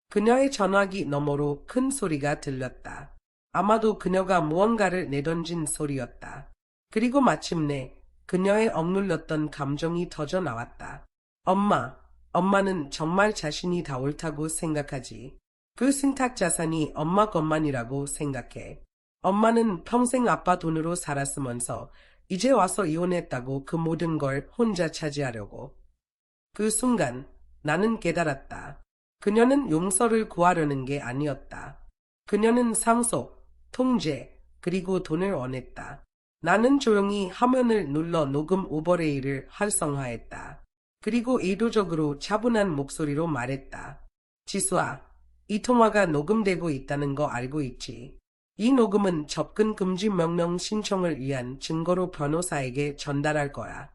그녀의 전화기 너머로 큰 소리가 들렸다. 아마도 그녀가 무언가를 내던진 소리였다. 그리고 마침내 그녀의 억눌렸던 감정이 터져 나왔다. 엄마는 정말 자신이 다 옳다고 생각하지. 그 신탁 자산이 엄마 것만이라고 생각해. 엄마는 평생 아빠 돈으로 살았으면서 이제 와서 이혼했다고 그 모든 걸 혼자 차지하려고. 그 순간 나는 깨달았다. 그녀는 용서를 구하려는 게 아니었다. 그녀는 상속, 통제, 그리고 돈을 원했다. 나는 조용히 화면을 눌러 녹음 오버레이를 활성화했다. 그리고 의도적으로 차분한 목소리로 말했다. 지수아, 이 통화가 녹음되고 있다는 거 알고 있지? 이 녹음은 접근 금지 명령 신청을 위한 증거로 변호사에게 전달할 거야.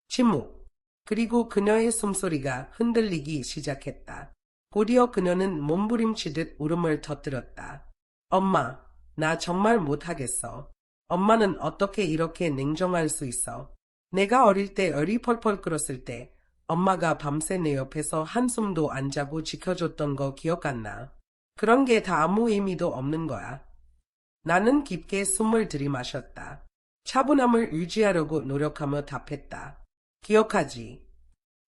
침묵. 그리고 그녀의 숨소리가 흔들리기 시작했다. 곧이어 그녀는 몸부림치듯 울음을 터뜨렸다. 엄마, 나 정말 못하겠어. 엄마는 어떻게 이렇게 냉정할 수 있어? 내가 어릴 때 열이 펄펄 끓었을 때 엄마가 밤새 내 옆에서 한숨도 안 자고 지켜줬던 거 기억 안 나? 그런 게 다 아무 의미도 없는 거야. 나는 깊게 숨을 들이마셨다. 차분함을 유지하려고 노력하며 답했다. 기억하지?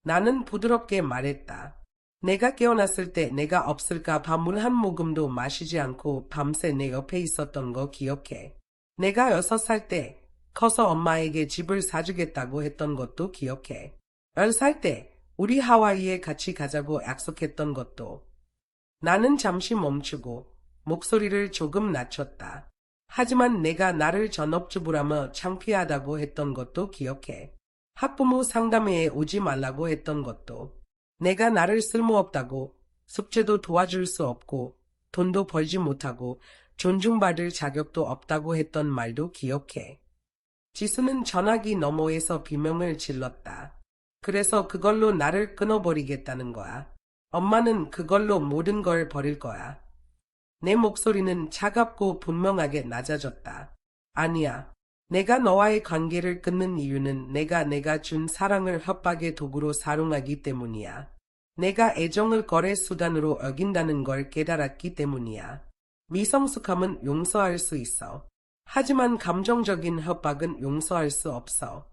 나는 부드럽게 말했다. 내가 깨어났을 때 내가 없을까 봐 물 한 모금도 마시지 않고 밤새 내 옆에 있었던 거 기억해. 내가 6살 때 커서 엄마에게 집을 사주겠다고 했던 것도 기억해. 10살 때 우리 하와이에 같이 가자고 약속했던 것도. 나는 잠시 멈추고 목소리를 조금 낮췄다. 하지만 내가 나를 전업주부라며 창피하다고 했던 것도 기억해. 학부모 상담회에 오지 말라고 했던 것도. 내가 나를 쓸모없다고, 숙제도 도와줄 수 없고, 돈도 벌지 못하고, 존중받을 자격도 없다고 했던 말도 기억해. 지수는 전화기 너머에서 비명을 질렀다. 그래서 그걸로 나를 끊어버리겠다는 거야. 엄마는 그걸로 모든 걸 버릴 거야. 내 목소리는 차갑고 분명하게 낮아졌다. 아니야. 내가 너와의 관계를 끊는 이유는 내가 준 사랑을 협박의 도구로 사용하기 때문이야. 내가 애정을 거래 수단으로 여긴다는 걸 깨달았기 때문이야. 미성숙함은 용서할 수 있어. 하지만 감정적인 협박은 용서할 수 없어.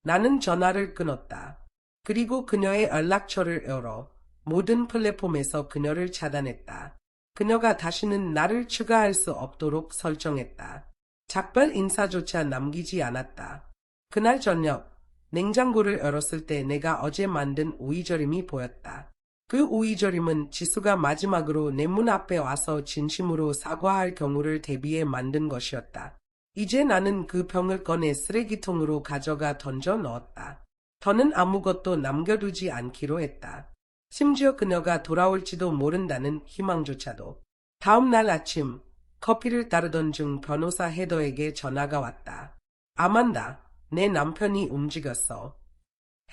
나는 전화를 끊었다. 그리고 그녀의 연락처를 열어 모든 플랫폼에서 그녀를 차단했다. 그녀가 다시는 나를 추가할 수 없도록 설정했다. 작별 인사조차 남기지 않았다. 그날 저녁 냉장고를 열었을 때 내가 어제 만든 오이절임이 보였다. 그 오이절임은 지수가 마지막으로 내 문 앞에 와서 진심으로 사과할 경우를 대비해 만든 것이었다. 이제 나는 그 병을 꺼내 쓰레기통으로 가져가 던져 넣었다. 더는 아무것도 남겨두지 않기로 했다. 심지어 그녀가 돌아올지도 모른다는 희망조차도. 다음 날 아침 커피를 따르던 중 변호사 헤더에게 전화가 왔다. 아만다, 내 남편이 움직였어.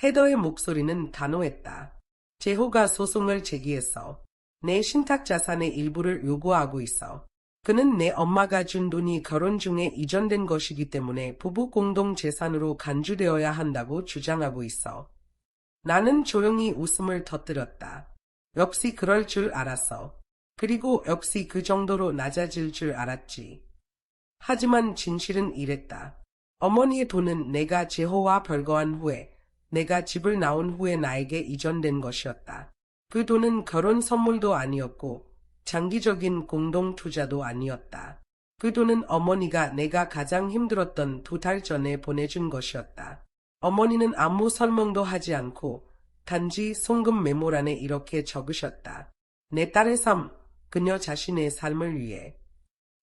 헤더의 목소리는 단호했다. 제호가 소송을 제기했어. 내 신탁 자산의 일부를 요구하고 있어. 그는 내 엄마가 준 돈이 결혼 중에 이전된 것이기 때문에 부부 공동 재산으로 간주되어야 한다고 주장하고 있어. 나는 조용히 웃음을 터뜨렸다. 역시 그럴 줄 알았어. 그리고 역시 그 정도로 낮아질 줄 알았지. 하지만 진실은 이랬다. 어머니의 돈은 내가 제호와 별거한 후에, 내가 집을 나온 후에 나에게 이전된 것이었다. 그 돈은 결혼 선물도 아니었고 장기적인 공동 투자도 아니었다. 그 돈은 어머니가 내가 가장 힘들었던 2달 전에 보내준 것이었다. 어머니는 아무 설명도 하지 않고 단지 송금 메모란에 이렇게 적으셨다. 내 딸의 삶, 그녀 자신의 삶을 위해.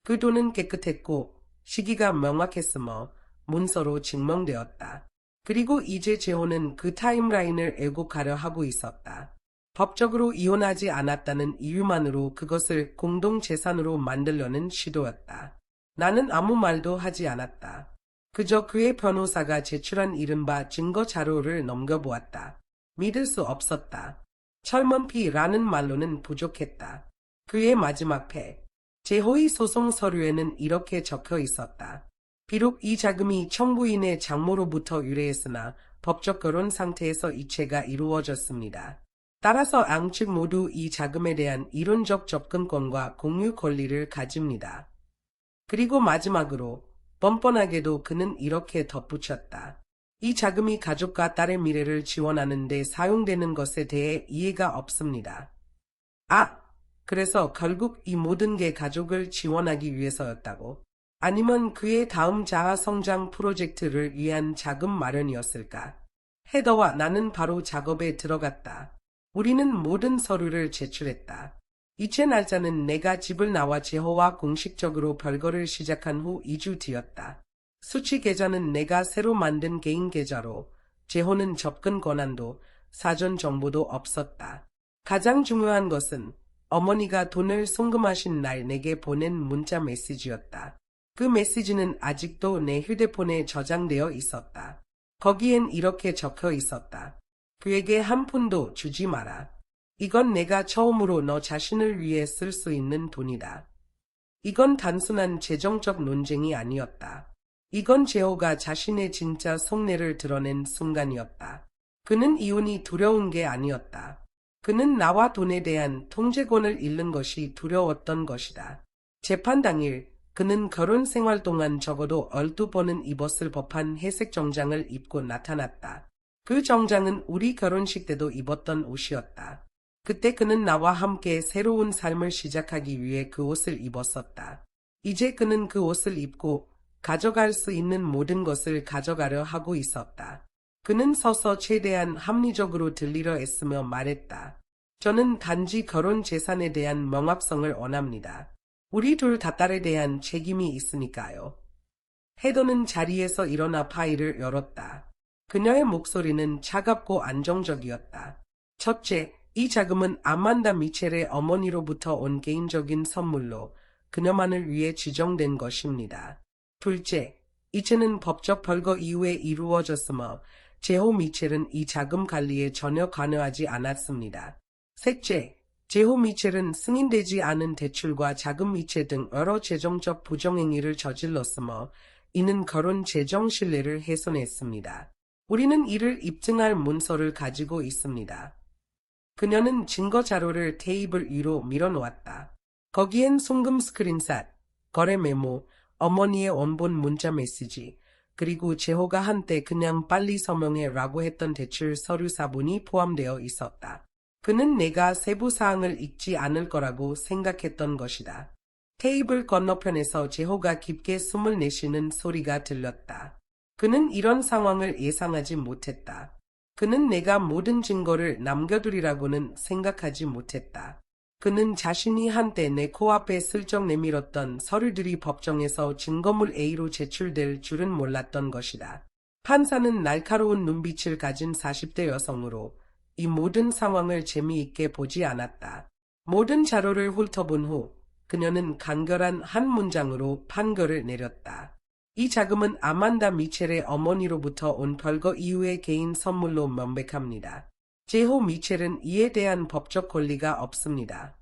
그 돈은 깨끗했고 시기가 명확했으며 문서로 증명되었다. 그리고 이제 재호는 그 타임라인을 왜곡하려 하고 있었다. 법적으로 이혼하지 않았다는 이유만으로 그것을 공동재산으로 만들려는 시도였다. 나는 아무 말도 하지 않았다. 그저 그의 변호사가 제출한 이른바 증거 자료를 넘겨보았다. 믿을 수 없었다. 철먼피라는 말로는 부족했다. 그의 마지막 패, 제호의 소송 서류에는 이렇게 적혀 있었다. 비록 이 자금이 청구인의 장모로부터 유래했으나 법적 결혼 상태에서 이체가 이루어졌습니다. 따라서 양측 모두 이 자금에 대한 이론적 접근권과 공유 권리를 가집니다. 그리고 마지막으로 뻔뻔하게도 그는 이렇게 덧붙였다. 이 자금이 가족과 딸의 미래를 지원하는 데 사용되는 것에 대해 이해가 없습니다. 그래서 결국 이 모든 게 가족을 지원하기 위해서였다고? 아니면 그의 다음 자아 성장 프로젝트를 위한 자금 마련이었을까? 헤더와 나는 바로 작업에 들어갔다. 우리는 모든 서류를 제출했다. 이체 날짜는 내가 집을 나와 제호와 공식적으로 별거를 시작한 후 2주 뒤였다. 수취 계좌는 내가 새로 만든 개인 계좌로, 제호는 접근 권한도 사전 정보도 없었다. 가장 중요한 것은 어머니가 돈을 송금하신 날 내게 보낸 문자 메시지였다. 그 메시지는 아직도 내 휴대폰에 저장되어 있었다. 거기엔 이렇게 적혀 있었다. 그에게 한 푼도 주지 마라. 이건 내가 처음으로 너 자신을 위해 쓸 수 있는 돈이다. 이건 단순한 재정적 논쟁이 아니었다. 이건 제호가 자신의 진짜 속내를 드러낸 순간이었다. 그는 이혼이 두려운 게 아니었다. 그는 나와 돈에 대한 통제권을 잃는 것이 두려웠던 것이다. 재판 당일 그는 결혼 생활 동안 적어도 12번은 입었을 법한 회색 정장을 입고 나타났다. 그 정장은 우리 결혼식 때도 입었던 옷이었다. 그때 그는 나와 함께 새로운 삶을 시작하기 위해 그 옷을 입었었다. 이제 그는 그 옷을 입고 가져갈 수 있는 모든 것을 가져가려 하고 있었다. 그는 서서 최대한 합리적으로 들리려 애쓰며 말했다. 저는 단지 결혼 재산에 대한 명확성을 원합니다. 우리 둘 다 딸에 대한 책임이 있으니까요. 헤더는 자리에서 일어나 파일을 열었다. 그녀의 목소리는 차갑고 안정적이었다. 첫째, 이 자금은 아만다 미첼의 어머니로부터 온 개인적인 선물로 그녀만을 위해 지정된 것입니다. 둘째, 이체는 법적 벌거 이후에 이루어졌으며 제호 미첼은 이 자금 관리에 전혀 관여하지 않았습니다. 셋째, 제호 미첼은 승인되지 않은 대출과 자금 이체 등 여러 재정적 부정행위를 저질렀으며 이는 결혼 재정 신뢰를 훼손했습니다. 우리는 이를 입증할 문서를 가지고 있습니다. 그녀는 증거 자료를 테이블 위로 밀어놓았다. 거기엔 송금 스크린샷, 거래 메모, 어머니의 원본 문자 메시지, 그리고 제호가 한때 그냥 빨리 서명해 라고 했던 대출 서류 사본이 포함되어 있었다. 그는 내가 세부 사항을 읽지 않을 거라고 생각했던 것이다. 테이블 건너편에서 제호가 깊게 숨을 내쉬는 소리가 들렸다. 그는 이런 상황을 예상하지 못했다. 그는 내가 모든 증거를 남겨두리라고는 생각하지 못했다. 그는 자신이 한때 내 코앞에 슬쩍 내밀었던 서류들이 법정에서 증거물 A로 제출될 줄은 몰랐던 것이다. 판사는 날카로운 눈빛을 가진 40대 여성으로 이 모든 상황을 재미있게 보지 않았다. 모든 자료를 훑어본 후 그녀는 간결한 한 문장으로 판결을 내렸다. 이 자금은 아만다 미첼의 어머니로부터 온 별거 이후의 개인 선물로 명백합니다. 제호 미첼은 이에 대한 법적 권리가 없습니다.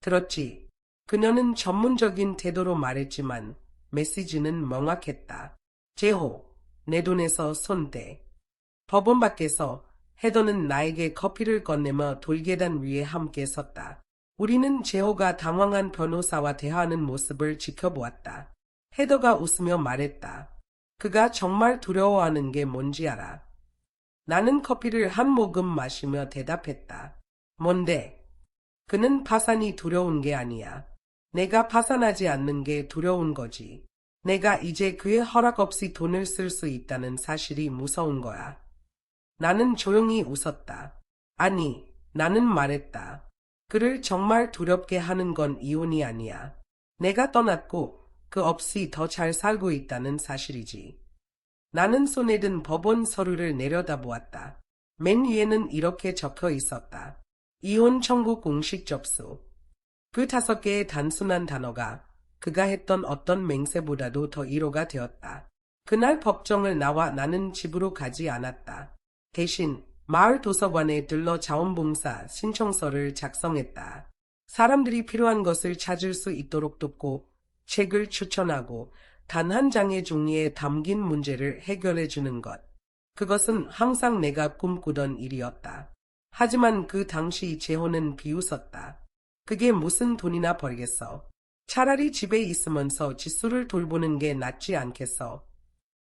들었지? 그녀는 전문적인 태도로 말했지만 메시지는 명확했다. 제호, 내 돈에서 손 떼. 법원 밖에서 헤더는 나에게 커피를 건네며 돌계단 위에 함께 섰다. 우리는 제호가 당황한 변호사와 대화하는 모습을 지켜보았다. 헤더가 웃으며 말했다. 그가 정말 두려워하는 게 뭔지 알아. 나는 커피를 한 모금 마시며 대답했다. 뭔데? 그는 파산이 두려운 게 아니야. 내가 파산하지 않는 게 두려운 거지. 내가 이제 그의 허락 없이 돈을 쓸 수 있다는 사실이 무서운 거야. 나는 조용히 웃었다. 아니, 나는 말했다. 그를 정말 두렵게 하는 건 이혼이 아니야. 내가 떠났고 그 없이 더 잘 살고 있다는 사실이지. 나는 손에 든 법원 서류를 내려다보았다. 맨 위에는 이렇게 적혀 있었다. 이혼 청구 공식 접수. 그 5개의 단순한 단어가 그가 했던 어떤 맹세보다도 더 위로가 되었다. 그날 법정을 나와 나는 집으로 가지 않았다. 대신 마을 도서관에 들러 자원봉사 신청서를 작성했다. 사람들이 필요한 것을 찾을 수 있도록 돕고 책을 추천하고 단 한 장의 종이에 담긴 문제를 해결해 주는 것. 그것은 항상 내가 꿈꾸던 일이었다. 하지만 그 당시 제호는 비웃었다. 그게 무슨 돈이나 벌겠어. 차라리 집에 있으면서 지수를 돌보는 게 낫지 않겠어.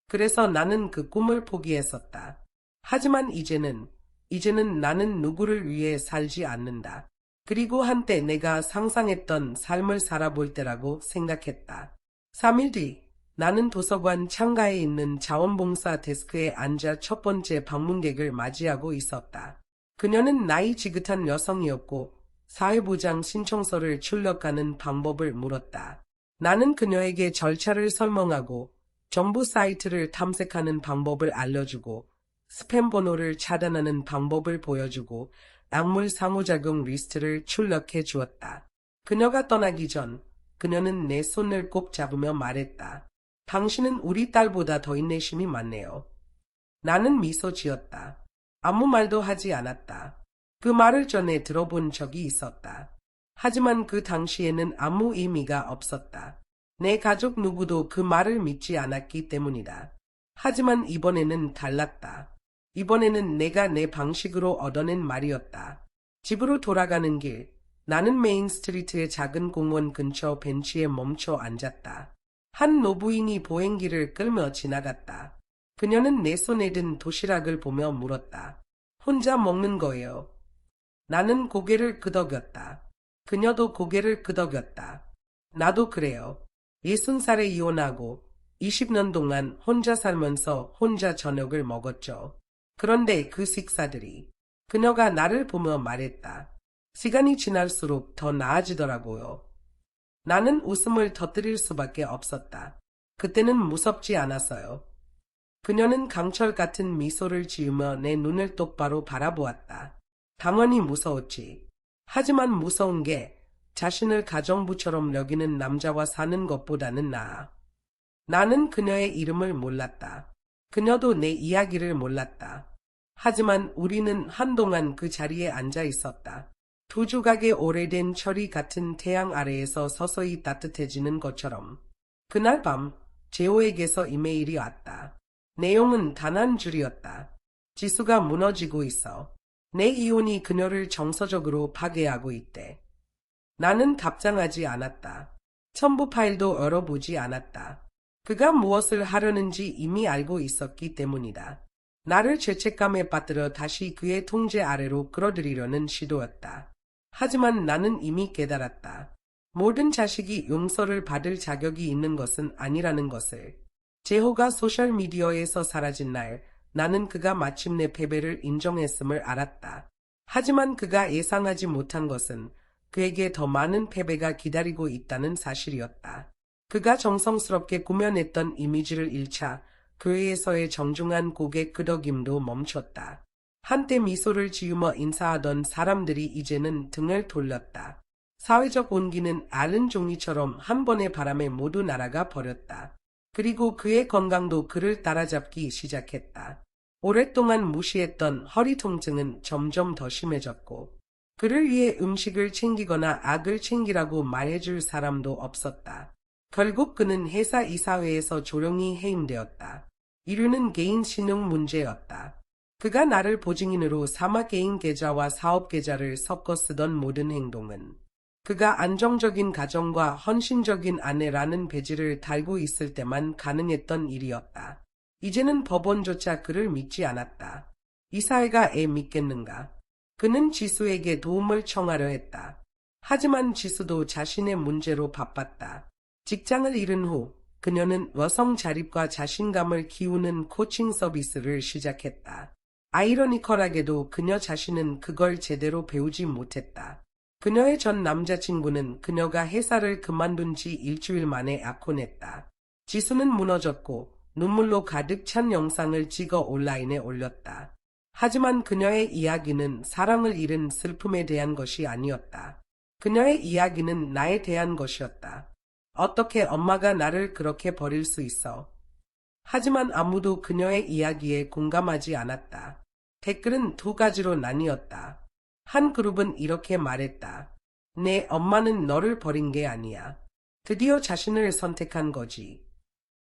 그래서 나는 그 꿈을 포기했었다. 하지만 이제는 나는 누구를 위해 살지 않는다. 그리고 한때 내가 상상했던 삶을 살아볼 때라고 생각했다. 3일 뒤 나는 도서관 창가에 있는 자원봉사 데스크에 앉아 첫 번째 방문객을 맞이하고 있었다. 그녀는 나이 지긋한 여성이었고 사회보장 신청서를 출력하는 방법을 물었다. 나는 그녀에게 절차를 설명하고 정부 사이트를 탐색하는 방법을 알려주고 스팸 번호를 차단하는 방법을 보여주고 약물 상호작용 리스트를 출력해 주었다. 그녀가 떠나기 전 그녀는 내 손을 꼭 잡으며 말했다. 당신은 우리 딸보다 더 인내심이 많네요. 나는 미소 지었다. 아무 말도 하지 않았다. 그 말을 전에 들어본 적이 있었다. 하지만 그 당시에는 아무 의미가 없었다. 내 가족 누구도 그 말을 믿지 않았기 때문이다. 하지만 이번에는 달랐다. 이번에는 내가 내 방식으로 얻어낸 말이었다. 집으로 돌아가는 길, 나는 메인 스트리트의 작은 공원 근처 벤치에 멈춰 앉았다. 한 노부인이 보행기를 끌며 지나갔다. 그녀는 내 손에 든 도시락을 보며 물었다. 혼자 먹는 거예요. 나는 고개를 끄덕였다. 그녀도 고개를 끄덕였다. 나도 그래요. 60살에 이혼하고 20년 동안 혼자 살면서 혼자 저녁을 먹었죠. 그런데 그 식사들이 그녀가 나를 보며 말했다. 시간이 지날수록 더 나아지더라고요. 나는 웃음을 터뜨릴 수밖에 없었다. 그때는 무섭지 않았어요. 그녀는 강철 같은 미소를 지으며 내 눈을 똑바로 바라보았다. 당연히 무서웠지. 하지만 무서운 게 자신을 가정부처럼 여기는 남자와 사는 것보다는 나아. 나는 그녀의 이름을 몰랐다. 그녀도 내 이야기를 몰랐다. 하지만 우리는 한동안 그 자리에 앉아 있었다. 두 조각의 오래된 철이 같은 태양 아래에서 서서히 따뜻해지는 것처럼. 그날 밤 재호에게서 이메일이 왔다. 내용은 단 한 줄이었다. 지수가 무너지고 있어. 내 이혼이 그녀를 정서적으로 파괴하고 있대. 나는 답장하지 않았다. 첨부 파일도 열어보지 않았다. 그가 무엇을 하려는지 이미 알고 있었기 때문이다. 나를 죄책감에 빠뜨려 다시 그의 통제 아래로 끌어들이려는 시도였다. 하지만 나는 이미 깨달았다. 모든 자식이 용서를 받을 자격이 있는 것은 아니라는 것을. 재호가 소셜미디어에서 사라진 날, 나는 그가 마침내 패배를 인정했음을 알았다. 하지만 그가 예상하지 못한 것은 그에게 더 많은 패배가 기다리고 있다는 사실이었다. 그가 정성스럽게 꾸며냈던 이미지를 잃자 교회에서의 정중한 고개 끄덕임도 멈췄다. 한때 미소를 지으며 인사하던 사람들이 이제는 등을 돌렸다. 사회적 온기는 앓은 종이처럼 한 번의 바람에 모두 날아가 버렸다. 그리고 그의 건강도 그를 따라잡기 시작했다. 오랫동안 무시했던 허리 통증은 점점 더 심해졌고 그를 위해 음식을 챙기거나 악을 챙기라고 말해줄 사람도 없었다. 결국 그는 회사 이사회에서 조용히 해임되었다. 이유는 개인 신용 문제였다. 그가 나를 보증인으로 삼아 개인 계좌와 사업 계좌를 섞어 쓰던 모든 행동은 그가 안정적인 가정과 헌신적인 아내라는 배지를 달고 있을 때만 가능했던 일이었다. 이제는 법원조차 그를 믿지 않았다. 이사회가 애 믿겠는가? 그는 지수에게 도움을 청하려 했다. 하지만 지수도 자신의 문제로 바빴다. 직장을 잃은 후 그녀는 여성 자립과 자신감을 키우는 코칭 서비스를 시작했다. 아이러니컬하게도 그녀 자신은 그걸 제대로 배우지 못했다. 그녀의 전 남자친구는 그녀가 회사를 그만둔 지 일주일 만에 약혼했다. 지수는 무너졌고 눈물로 가득 찬 영상을 찍어 온라인에 올렸다. 하지만 그녀의 이야기는 사랑을 잃은 슬픔에 대한 것이 아니었다. 그녀의 이야기는 나에 대한 것이었다. 어떻게 엄마가 나를 그렇게 버릴 수 있어? 하지만 아무도 그녀의 이야기에 공감하지 않았다. 댓글은 두 가지로 나뉘었다. 한 그룹은 이렇게 말했다. 내 엄마는 너를 버린 게 아니야. 드디어 자신을 선택한 거지.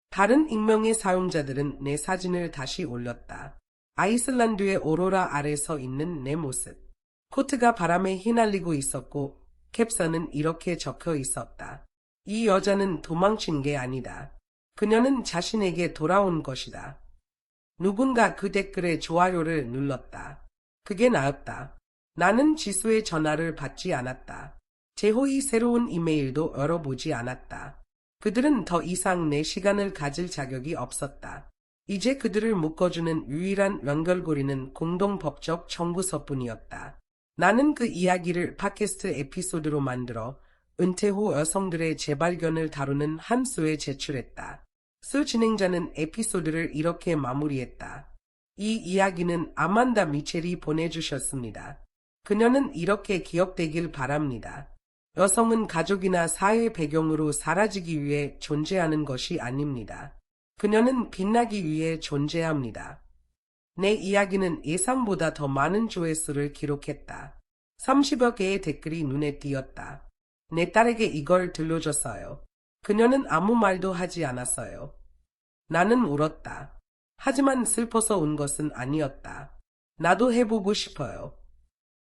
다른 익명의 사용자들은 내 사진을 다시 올렸다. 아이슬란드의 오로라 아래 서 있는 내 모습. 코트가 바람에 휘날리고 있었고 캡션은 이렇게 적혀 있었다. 이 여자는 도망친 게 아니다. 그녀는 자신에게 돌아온 것이다. 누군가 그 댓글에 좋아요를 눌렀다. 그게 나였다. 나는 지수의 전화를 받지 않았다. 재호의 새로운 이메일도 열어보지 않았다. 그들은 더 이상 내 시간을 가질 자격이 없었다. 이제 그들을 묶어주는 유일한 연결고리는 공동법적 청구서뿐이었다. 나는 그 이야기를 팟캐스트 에피소드로 만들어 은퇴 후 여성들의 재발견을 다루는 한 수에 제출했다. 수 진행자는 에피소드를 이렇게 마무리했다. 이 이야기는 아만다 미첼이 보내주셨습니다. 그녀는 이렇게 기억되길 바랍니다. 여성은 가족이나 사회 배경으로 사라지기 위해 존재하는 것이 아닙니다. 그녀는 빛나기 위해 존재합니다. 내 이야기는 예상보다 더 많은 조회수를 기록했다. 30여 개의 댓글이 눈에 띄었다. 내 딸에게 이걸 들려줬어요. 그녀는 아무 말도 하지 않았어요. 나는 울었다. 하지만 슬퍼서 운 것은 아니었다. 나도 해보고 싶어요.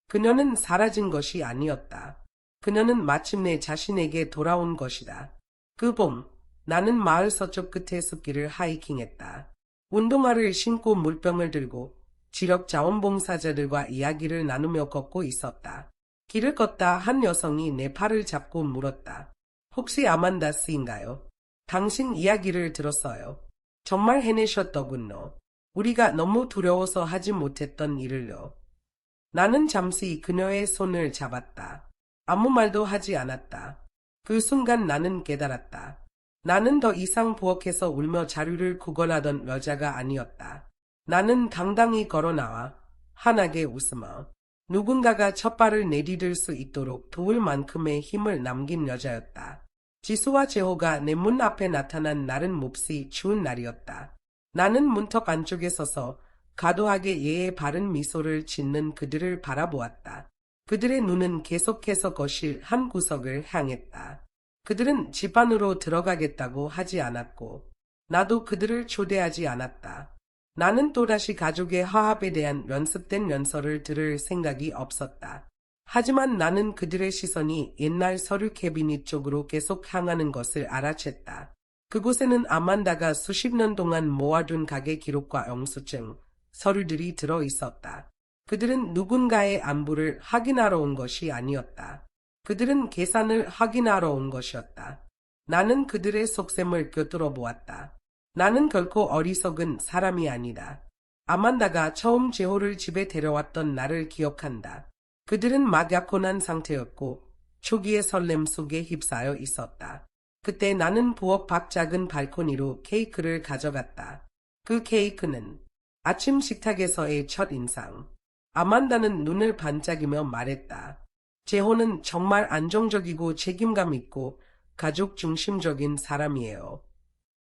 그녀는 사라진 것이 아니었다. 그녀는 마침내 자신에게 돌아온 것이다. 그 봄, 나는 마을 서쪽 끝의 숲길을 하이킹했다. 운동화를 신고 물병을 들고 지역 자원봉사자들과 이야기를 나누며 걷고 있었다. 길을 걷다 한 여성이 내 팔을 잡고 물었다. 혹시 아만다 씨인가요? 당신 이야기를 들었어요. 정말 해내셨더군요. 우리가 너무 두려워서 하지 못했던 일을요. 나는 잠시 그녀의 손을 잡았다. 아무 말도 하지 않았다. 그 순간 나는 깨달았다. 나는 더 이상 부엌에서 울며 자리를 구걸하던 여자가 아니었다. 나는 당당히 걸어나와 환하게 웃으며 누군가가 첫 발을 내디딜 수 있도록 도울 만큼의 힘을 남긴 여자였다. 지수와 재호가 내 문 앞에 나타난 날은 몹시 추운 날이었다. 나는 문턱 안쪽에 서서 과도하게 예의 바른 미소를 짓는 그들을 바라보았다. 그들의 눈은 계속해서 거실 한 구석을 향했다. 그들은 집 안으로 들어가겠다고 하지 않았고 나도 그들을 초대하지 않았다. 나는 또다시 가족의 화합에 대한 연습된 연설을 들을 생각이 없었다. 하지만 나는 그들의 시선이 옛날 서류 캐비닛 쪽으로 계속 향하는 것을 알아챘다. 그곳에는 아만다가 수십 년 동안 모아둔 가게 기록과 영수증, 서류들이 들어 있었다. 그들은 누군가의 안부를 확인하러 온 것이 아니었다. 그들은 계산을 확인하러 온 것이었다. 나는 그들의 속셈을 꿰뚫어 보았다. 나는 결코 어리석은 사람이 아니다. 아만다가 처음 재호를 집에 데려왔던 날을 기억한다. 그들은 막 약혼한 상태였고 초기의 설렘 속에 휩싸여 있었다. 그때 나는 부엌 밖 작은 발코니로 케이크를 가져갔다. 그 케이크는 아침 식탁에서의 첫 인상. 아만다는 눈을 반짝이며 말했다. 재호는 정말 안정적이고 책임감 있고 가족 중심적인 사람이에요.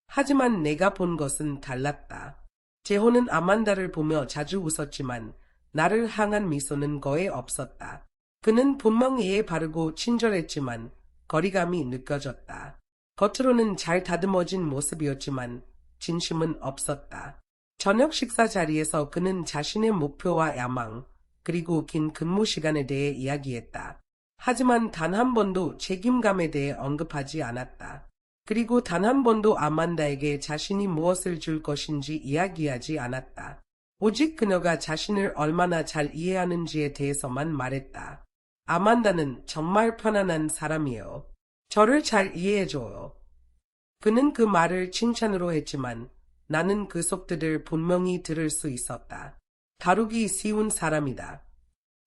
하지만 내가 본 것은 달랐다. 재호는 아만다를 보며 자주 웃었지만 나를 향한 미소는 거의 없었다. 그는 분명 예의 바르고 친절했지만 거리감이 느껴졌다. 겉으로는 잘 다듬어진 모습이었지만 진심은 없었다. 저녁 식사 자리에서 그는 자신의 목표와 야망, 그리고 긴 근무 시간에 대해 이야기했다. 하지만 단 한 번도 책임감에 대해 언급하지 않았다. 그리고 단 한 번도 아만다에게 자신이 무엇을 줄 것인지 이야기하지 않았다. 오직 그녀가 자신을 얼마나 잘 이해하는지에 대해서만 말했다. 아만다는 정말 편안한 사람이에요. 저를 잘 이해해줘요. 그는 그 말을 칭찬으로 했지만 나는 그 속뜻을 분명히 들을 수 있었다. 다루기 쉬운 사람이다.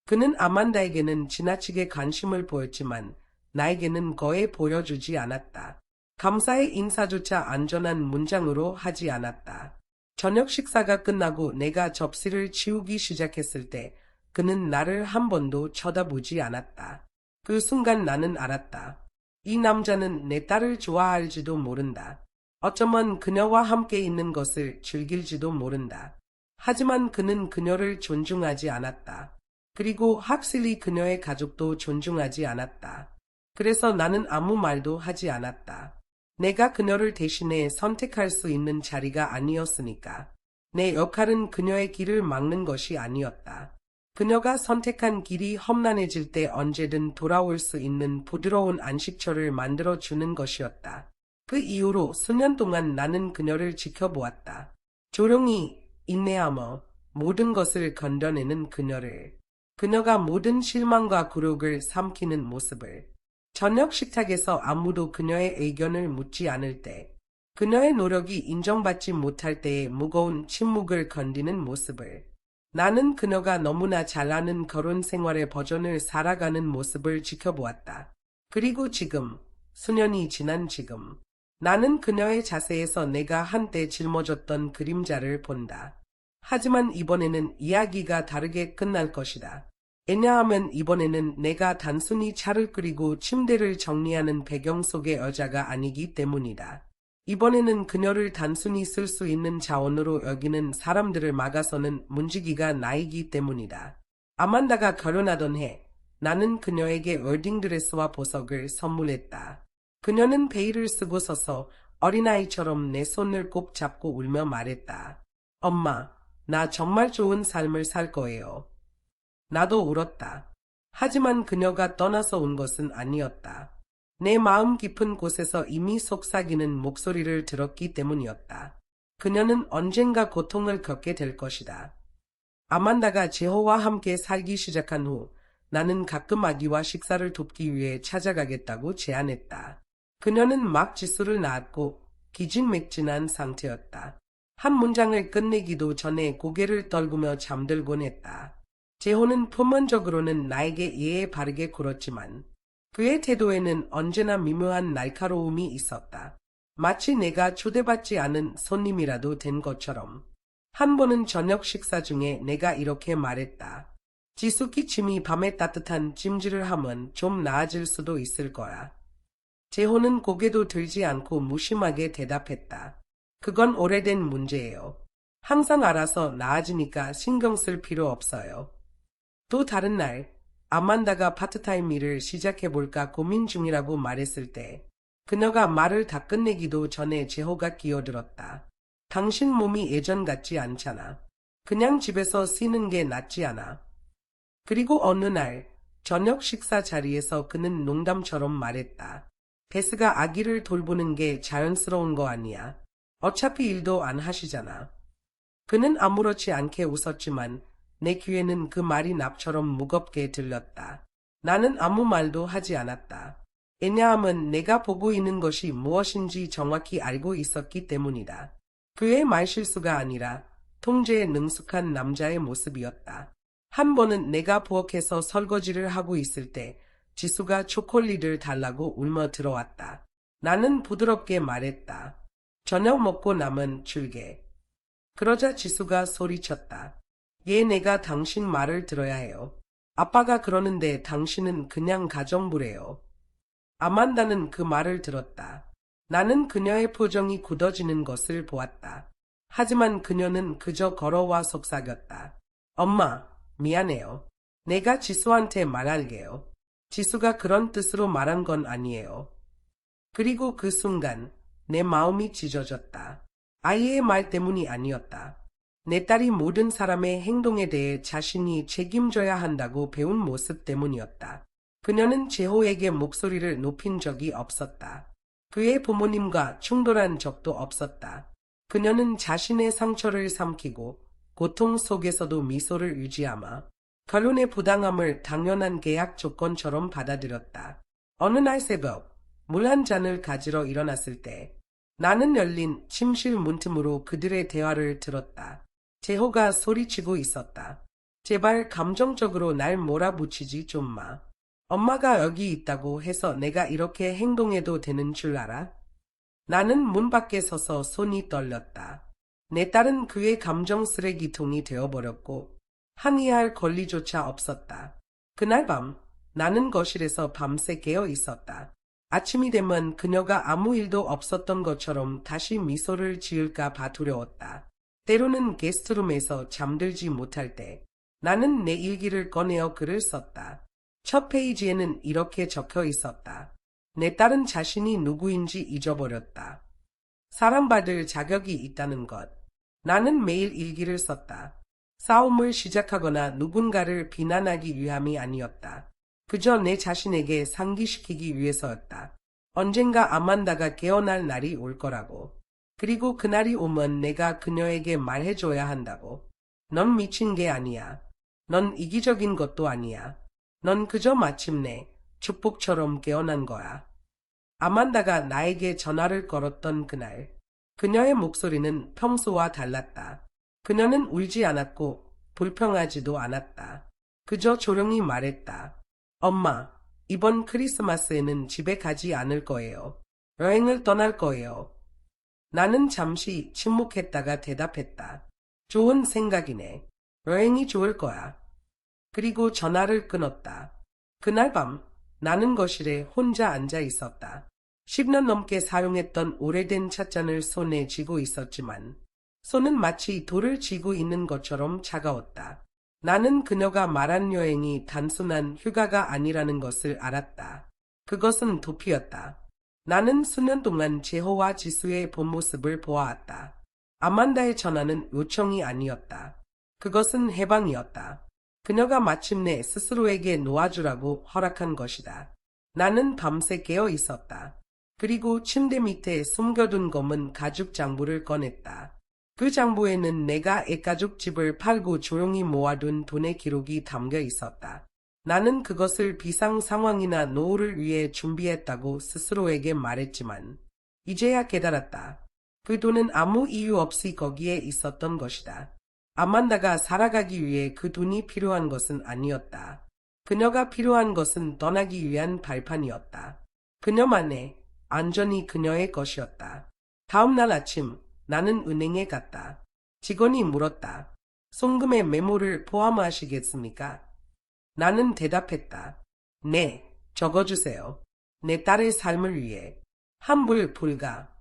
그는 아만다에게는 지나치게 관심을 보였지만 나에게는 거의 보여주지 않았다. 감사의 인사조차 안전한 문장으로 하지 않았다. 저녁 식사가 끝나고 내가 접시를 치우기 시작했을 때 그는 나를 한 번도 쳐다보지 않았다. 그 순간 나는 알았다. 이 남자는 내 딸을 좋아할지도 모른다. 어쩌면 그녀와 함께 있는 것을 즐길지도 모른다. 하지만 그는 그녀를 존중하지 않았다. 그리고 확실히 그녀의 가족도 존중하지 않았다. 그래서 나는 아무 말도 하지 않았다. 내가 그녀를 대신해 선택할 수 있는 자리가 아니었으니까. 내 역할은 그녀의 길을 막는 것이 아니었다. 그녀가 선택한 길이 험난해질 때 언제든 돌아올 수 있는 부드러운 안식처를 만들어주는 것이었다. 그 이후로 수년 동안 나는 그녀를 지켜보았다. 조용히 인내하며 모든 것을 건져내는 그녀를. 그녀가 모든 실망과 굴욕을 삼키는 모습을. 저녁 식탁에서 아무도 그녀의 의견을 묻지 않을 때, 그녀의 노력이 인정받지 못할 때의 무거운 침묵을 건디는 모습을. 나는 그녀가 너무나 잘 아는 결혼 생활의 버전을 살아가는 모습을 지켜보았다. 그리고 지금, 수년이 지난 지금, 나는 그녀의 자세에서 내가 한때 짊어졌던 그림자를 본다. 하지만 이번에는 이야기가 다르게 끝날 것이다. 왜냐하면 이번에는 내가 단순히 차를 끓이고 침대를 정리하는 배경 속의 여자가 아니기 때문이다. 이번에는 그녀를 단순히 쓸 수 있는 자원으로 여기는 사람들을 막아서는 문지기가 나이기 때문이다. 아만다가 결혼하던 해, 나는 그녀에게 웨딩드레스와 보석을 선물했다. 그녀는 베일을 쓰고 서서 어린아이처럼 내 손을 꼭 잡고 울며 말했다. 엄마, 나 정말 좋은 삶을 살 거예요. 나도 울었다. 하지만 그녀가 떠나서 온 것은 아니었다. 내 마음 깊은 곳에서 이미 속삭이는 목소리를 들었기 때문이었다. 그녀는 언젠가 고통을 겪게 될 것이다. 아만다가 제호와 함께 살기 시작한 후 나는 가끔 아기와 식사를 돕기 위해 찾아가겠다고 제안했다. 그녀는 막 지수를 낳았고 기진맥진한 상태였다. 한 문장을 끝내기도 전에 고개를 떨구며 잠들곤 했다. 제호는 표면적으로는 나에게 예에 바르게 굴었지만 그의 태도에는 언제나 미묘한 날카로움이 있었다. 마치 내가 초대받지 않은 손님이라도 된 것처럼. 한 번은 저녁 식사 중에 내가 이렇게 말했다. 지수 기침이 밤에 따뜻한 찜질을 하면 좀 나아질 수도 있을 거야. 제호는 고개도 들지 않고 무심하게 대답했다. 그건 오래된 문제예요. 항상 알아서 나아지니까 신경 쓸 필요 없어요. 또 다른 날, 아만다가 파트타임 일을 시작해볼까 고민 중이라고 말했을 때 그녀가 말을 다 끝내기도 전에 제호가 끼어들었다. 당신 몸이 예전 같지 않잖아. 그냥 집에서 쉬는 게 낫지 않아. 그리고 어느 날 저녁 식사 자리에서 그는 농담처럼 말했다. 베스가 아기를 돌보는 게 자연스러운 거 아니야. 어차피 일도 안 하시잖아. 그는 아무렇지 않게 웃었지만 내 귀에는 그 말이 납처럼 무겁게 들렸다. 나는 아무 말도 하지 않았다. 왜냐하면 내가 보고 있는 것이 무엇인지 정확히 알고 있었기 때문이다. 그의 말실수가 아니라 통제에 능숙한 남자의 모습이었다. 한 번은 내가 부엌에서 설거지를 하고 있을 때 지수가 초콜릿을 달라고 울며 들어왔다. 나는 부드럽게 말했다. 저녁 먹고 남은 줄게. 그러자 지수가 소리쳤다. 얘 내가 당신 말을 들어야 해요. 아빠가 그러는데 당신은 그냥 가정부래요. 아만다는 그 말을 들었다. 나는 그녀의 표정이 굳어지는 것을 보았다. 하지만 그녀는 그저 걸어와 속삭였다. 엄마, 미안해요. 내가 지수한테 말할게요. 지수가 그런 뜻으로 말한 건 아니에요. 그리고 그 순간 내 마음이 찢어졌다. 아이의 말 때문이 아니었다. 내 딸이 모든 사람의 행동에 대해 자신이 책임져야 한다고 배운 모습 때문이었다. 그녀는 제호에게 목소리를 높인 적이 없었다. 그의 부모님과 충돌한 적도 없었다. 그녀는 자신의 상처를 삼키고 고통 속에서도 미소를 유지하며 결혼의 부당함을 당연한 계약 조건처럼 받아들였다. 어느 날 새벽 물 한 잔을 가지러 일어났을 때 나는 열린 침실 문틈으로 그들의 대화를 들었다. 제호가 소리치고 있었다. 제발 감정적으로 날 몰아붙이지 좀 마. 엄마가 여기 있다고 해서 내가 이렇게 행동해도 되는 줄 알아? 나는 문 밖에 서서 손이 떨렸다. 내 딸은 그의 감정 쓰레기통이 되어버렸고 항의할 권리조차 없었다. 그날 밤 나는 거실에서 밤새 깨어 있었다. 아침이 되면 그녀가 아무 일도 없었던 것처럼 다시 미소를 지을까 봐 두려웠다. 때로는 게스트룸에서 잠들지 못할 때 나는 내 일기를 꺼내어 글을 썼다. 첫 페이지에는 이렇게 적혀 있었다. 내 딸은 자신이 누구인지 잊어버렸다. 사랑받을 자격이 있다는 것. 나는 매일 일기를 썼다. 싸움을 시작하거나 누군가를 비난하기 위함이 아니었다. 그저 내 자신에게 상기시키기 위해서였다. 언젠가 아만다가 깨어날 날이 올 거라고. 그리고 그날이 오면 내가 그녀에게 말해줘야 한다고. 넌 미친 게 아니야. 넌 이기적인 것도 아니야. 넌 그저 마침내 축복처럼 깨어난 거야. 아만다가 나에게 전화를 걸었던 그날, 그녀의 목소리는 평소와 달랐다. 그녀는 울지 않았고 불평하지도 않았다. 그저 조용히 말했다. 엄마, 이번 크리스마스에는 집에 가지 않을 거예요. 여행을 떠날 거예요. 나는 잠시 침묵했다가 대답했다. 좋은 생각이네. 여행이 좋을 거야. 그리고 전화를 끊었다. 그날 밤 나는 거실에 혼자 앉아 있었다. 10년 넘게 사용했던 오래된 찻잔을 손에 쥐고 있었지만 손은 마치 돌을 쥐고 있는 것처럼 차가웠다. 나는 그녀가 말한 여행이 단순한 휴가가 아니라는 것을 알았다. 그것은 도피였다. 나는 수년 동안 제호와 지수의 본 모습을 보아왔다. 아만다의 전화는 요청이 아니었다. 그것은 해방이었다. 그녀가 마침내 스스로에게 놓아주라고 허락한 것이다. 나는 밤새 깨어 있었다. 그리고 침대 밑에 숨겨둔 검은 가죽 장부를 꺼냈다. 그 장부에는 내가 애가죽 집을 팔고 조용히 모아둔 돈의 기록이 담겨 있었다. 나는 그것을 비상 상황이나 노후를 위해 준비했다고 스스로에게 말했지만 이제야 깨달았다. 그 돈은 아무 이유 없이 거기에 있었던 것이다. 아만다가 살아가기 위해 그 돈이 필요한 것은 아니었다. 그녀가 필요한 것은 떠나기 위한 발판이었다. 그녀만의 안전이 그녀의 것이었다. 다음 날 아침 나는 은행에 갔다. 직원이 물었다. 송금의 메모를 포함하시겠습니까? 나는 대답했다. 네, 적어주세요. 내 딸의 삶을 위해. 환불 불가.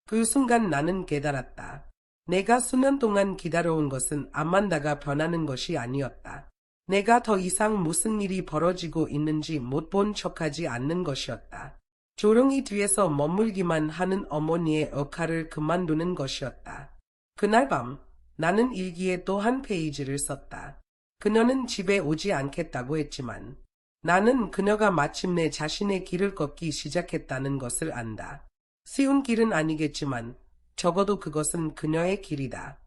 그 순간 나는 깨달았다. 내가 수년 동안 기다려온 것은 아만다가 변하는 것이 아니었다. 내가 더 이상 무슨 일이 벌어지고 있는지 못 본 척하지 않는 것이었다. 조용히 뒤에서 머물기만 하는 어머니의 역할을 그만두는 것이었다. 그날 밤 나는 일기에 또 한 페이지를 썼다. 그녀는 집에 오지 않겠다고 했지만 나는 그녀가 마침내 자신의 길을 걷기 시작했다는 것을 안다. 쉬운 길은 아니겠지만 적어도 그것은 그녀의 길이다.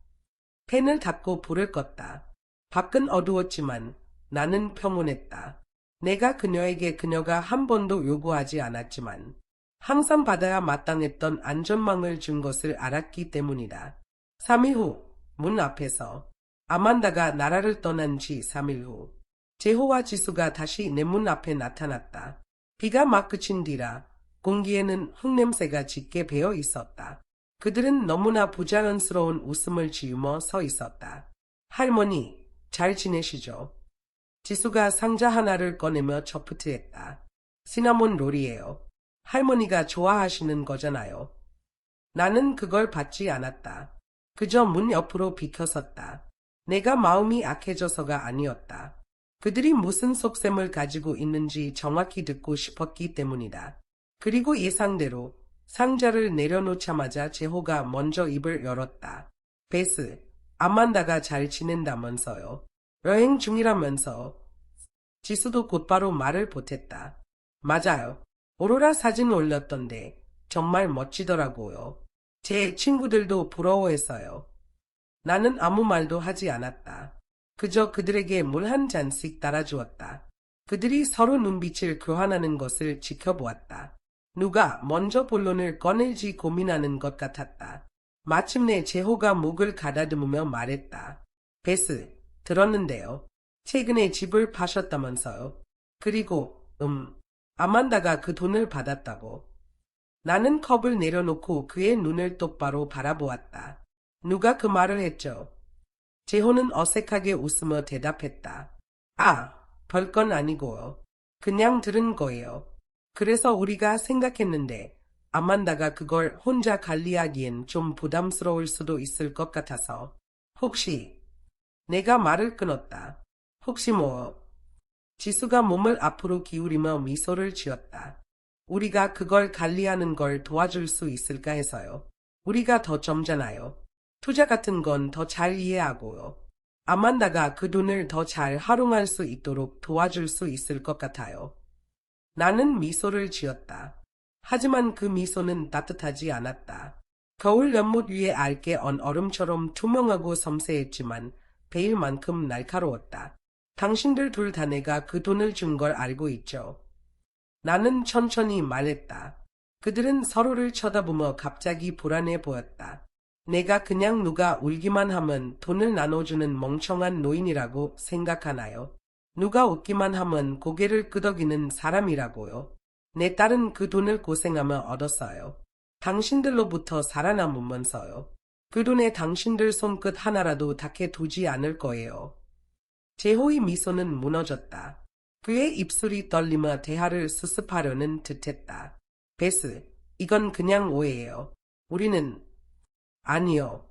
펜을 닫고 불을 껐다. 밖은 어두웠지만 나는 평온했다. 내가 그녀에게 그녀가 한 번도 요구하지 않았지만 항상 받아야 마땅했던 안전망을 준 것을 알았기 때문이다. 3일 후 문 앞에서 아만다가 나라를 떠난 지 3일 후 제호와 지수가 다시 내 문 앞에 나타났다. 비가 막 그친 뒤라 공기에는 흙냄새가 짙게 배어 있었다. 그들은 너무나 부자연스러운 웃음을 지으며 서 있었다. 할머니, 잘 지내시죠? 지수가 상자 하나를 꺼내며 저프트했다. 시나몬 롤이에요. 할머니가 좋아하시는 거잖아요. 나는 그걸 받지 않았다. 그저 문 옆으로 비켜섰다. 내가 마음이 악해져서가 아니었다. 그들이 무슨 속셈을 가지고 있는지 정확히 듣고 싶었기 때문이다. 그리고 예상대로 상자를 내려놓자마자 제호가 먼저 입을 열었다. 베스, 아만다가 잘 지낸다면서요. 여행 중이라면서. 지수도 곧바로 말을 보탰다. 맞아요. 오로라 사진 올렸던데 정말 멋지더라고요. 제 친구들도 부러워했어요. 나는 아무 말도 하지 않았다. 그저 그들에게 물 한 잔씩 따라주었다. 그들이 서로 눈빛을 교환하는 것을 지켜보았다. 누가 먼저 본론을 꺼낼지 고민하는 것 같았다. 마침내 제호가 목을 가다듬으며 말했다. 베스, 들었는데요. 최근에 집을 파셨다면서요. 그리고 아만다가 그 돈을 받았다고. 나는 컵을 내려놓고 그의 눈을 똑바로 바라보았다. 누가 그 말을 했죠? 제호는 어색하게 웃으며 대답했다. 아, 별건 아니고요. 그냥 들은 거예요. 그래서 우리가 생각했는데 아만다가 그걸 혼자 관리하기엔 좀 부담스러울 수도 있을 것 같아서. 혹시. 내가 말을 끊었다. 혹시 뭐. 지수가 몸을 앞으로 기울이며 미소를 지었다. 우리가 그걸 관리하는 걸 도와줄 수 있을까 해서요. 우리가 더 젊잖아요. 투자 같은 건 더 잘 이해하고요. 아만다가 그 돈을 더 잘 활용할 수 있도록 도와줄 수 있을 것 같아요. 나는 미소를 지었다. 하지만 그 미소는 따뜻하지 않았다. 겨울 연못 위에 알게 언 얼음처럼 투명하고 섬세했지만 베일만큼 날카로웠다. 당신들 둘 다 내가 그 돈을 준 걸 알고 있죠. 나는 천천히 말했다. 그들은 서로를 쳐다보며 갑자기 불안해 보였다. 내가 그냥 누가 울기만 하면 돈을 나눠주는 멍청한 노인이라고 생각하나요? 누가 웃기만 하면 고개를 끄덕이는 사람이라고요. 내 딸은 그 돈을 고생하며 얻었어요. 당신들로부터 살아남으면서요. 그 돈에 당신들 손끝 하나라도 닿게 두지 않을 거예요. 제호의 미소는 무너졌다. 그의 입술이 떨리며 대화를 수습하려는 듯했다. 베스, 이건 그냥 오해예요. 우리는... 아니요.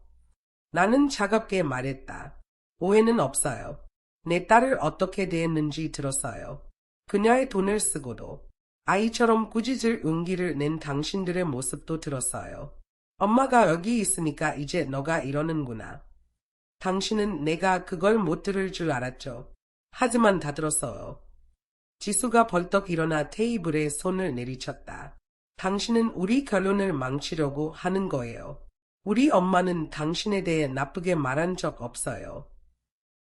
나는 차갑게 말했다. 오해는 없어요. 내 딸을 어떻게 대했는지 들었어요. 그녀의 돈을 쓰고도 아이처럼 꾸짖을 용기를 낸 당신들의 모습도 들었어요. 엄마가 여기 있으니까 이제 너가 이러는구나. 당신은 내가 그걸 못 들을 줄 알았죠. 하지만 다 들었어요. 지수가 벌떡 일어나 테이블에 손을 내리쳤다. 당신은 우리 결혼을 망치려고 하는 거예요. 우리 엄마는 당신에 대해 나쁘게 말한 적 없어요.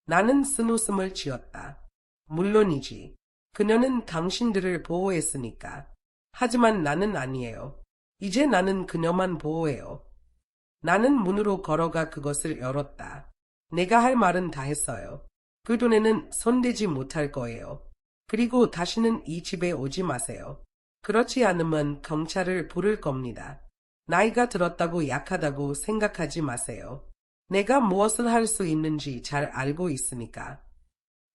나는 쓴웃음을 지었다. 물론이지. 그녀는 당신들을 보호했으니까. 하지만 나는 아니에요. 이제 나는 그녀만 보호해요. 나는 문으로 걸어가 그것을 열었다. 내가 할 말은 다 했어요. 그 돈에는 손대지 못할 거예요. 그리고 다시는 이 집에 오지 마세요. 그렇지 않으면 경찰을 부를 겁니다. 나이가 들었다고 약하다고 생각하지 마세요. 내가 무엇을 할 수 있는지 잘 알고 있으니까.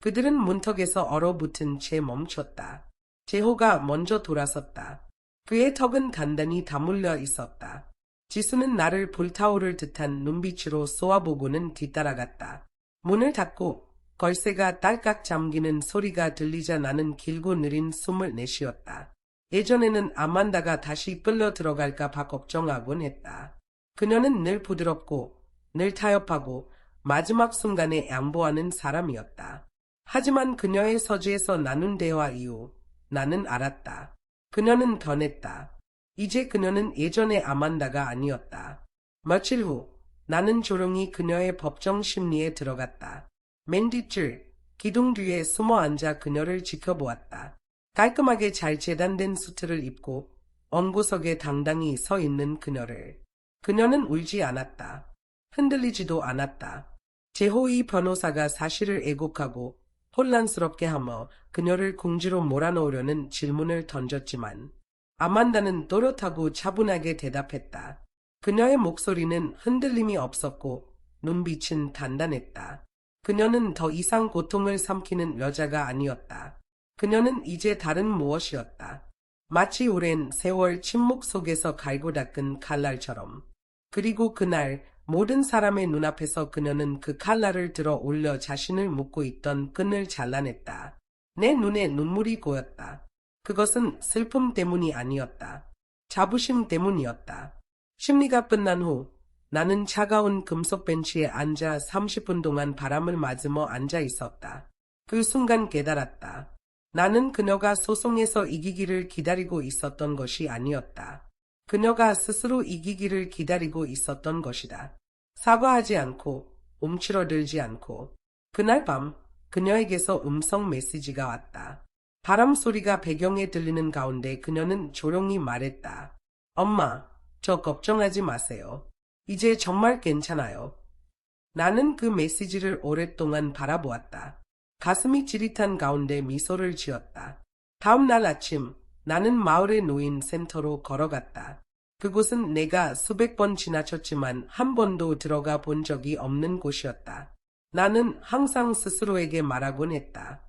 그들은 문턱에서 얼어붙은 채 멈췄다. 재호가 먼저 돌아섰다. 그의 턱은 단단히 다물려 있었다. 지수는 나를 불타오를 듯한 눈빛으로 쏘아보고는 뒤따라갔다. 문을 닫고 걸쇠가 딸깍 잠기는 소리가 들리자 나는 길고 느린 숨을 내쉬었다. 예전에는 아만다가 다시 끌려 들어갈까 봐 걱정하곤 했다. 그녀는 늘 부드럽고 늘 타협하고 마지막 순간에 양보하는 사람이었다. 하지만 그녀의 서재에서 나눈 대화 이후 나는 알았다. 그녀는 변했다. 이제 그녀는 예전의 아만다가 아니었다. 며칠 후 나는 조용히 그녀의 법정 심리에 들어갔다. 맨 뒷줄 기둥 뒤에 숨어 앉아 그녀를 지켜보았다. 깔끔하게 잘 재단된 수트를 입고 언구석에 당당히 서 있는 그녀를. 그녀는 울지 않았다. 흔들리지도 않았다. 제호이 변호사가 사실을 애곡하고 혼란스럽게 하며 그녀를 궁지로 몰아넣으려는 질문을 던졌지만 아만다는 또렷하고 차분하게 대답했다. 그녀의 목소리는 흔들림이 없었고 눈빛은 단단했다. 그녀는 더 이상 고통을 삼키는 여자가 아니었다. 그녀는 이제 다른 무엇이었다. 마치 오랜 세월 침묵 속에서 갈고 닦은 칼날처럼. 그리고 그날 모든 사람의 눈앞에서 그녀는 그 칼날을 들어 올려 자신을 묶고 있던 끈을 잘라냈다. 내 눈에 눈물이 고였다. 그것은 슬픔 때문이 아니었다. 자부심 때문이었다. 심리가 끝난 후 나는 차가운 금속 벤치에 앉아 30분 동안 바람을 맞으며 앉아 있었다. 그 순간 깨달았다. 나는 그녀가 소송에서 이기기를 기다리고 있었던 것이 아니었다. 그녀가 스스로 이기기를 기다리고 있었던 것이다. 사과하지 않고 움츠러들지 않고. 그날 밤 그녀에게서 음성 메시지가 왔다. 바람 소리가 배경에 들리는 가운데 그녀는 조용히 말했다. 엄마, 저 걱정하지 마세요. 이제 정말 괜찮아요. 나는 그 메시지를 오랫동안 바라보았다. 가슴이 찌릿한 가운데 미소를 지었다. 다음 날 아침 나는 마을의 노인 센터로 걸어갔다. 그곳은 내가 수백 번 지나쳤지만 한 번도 들어가 본 적이 없는 곳이었다. 나는 항상 스스로에게 말하곤 했다.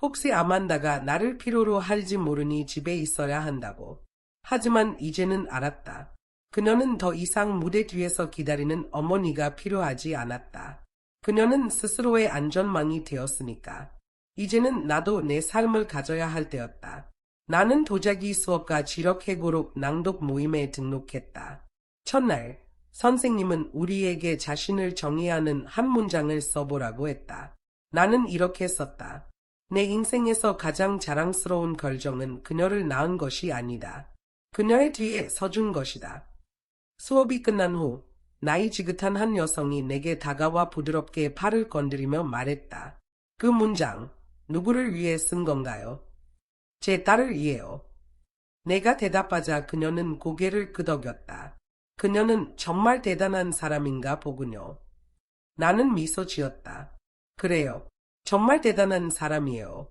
혹시 아만다가 나를 필요로 할지 모르니 집에 있어야 한다고. 하지만 이제는 알았다. 그녀는 더 이상 무대 뒤에서 기다리는 어머니가 필요하지 않았다. 그녀는 스스로의 안전망이 되었으니까. 이제는 나도 내 삶을 가져야 할 때였다. 나는 도자기 수업과 지력해고록 낭독 모임에 등록했다. 첫날 선생님은 우리에게 자신을 정의하는 한 문장을 써보라고 했다. 나는 이렇게 썼다. 내 인생에서 가장 자랑스러운 결정은 그녀를 낳은 것이 아니다. 그녀의 뒤에 서준 것이다. 수업이 끝난 후 나이 지긋한 한 여성이 내게 다가와 부드럽게 팔을 건드리며 말했다. 그 문장, 누구를 위해 쓴 건가요? 제 딸을 위해요. 내가 대답하자 그녀는 고개를 끄덕였다. 그녀는 정말 대단한 사람인가 보군요. 나는 미소 지었다. 그래요. 정말 대단한 사람이에요.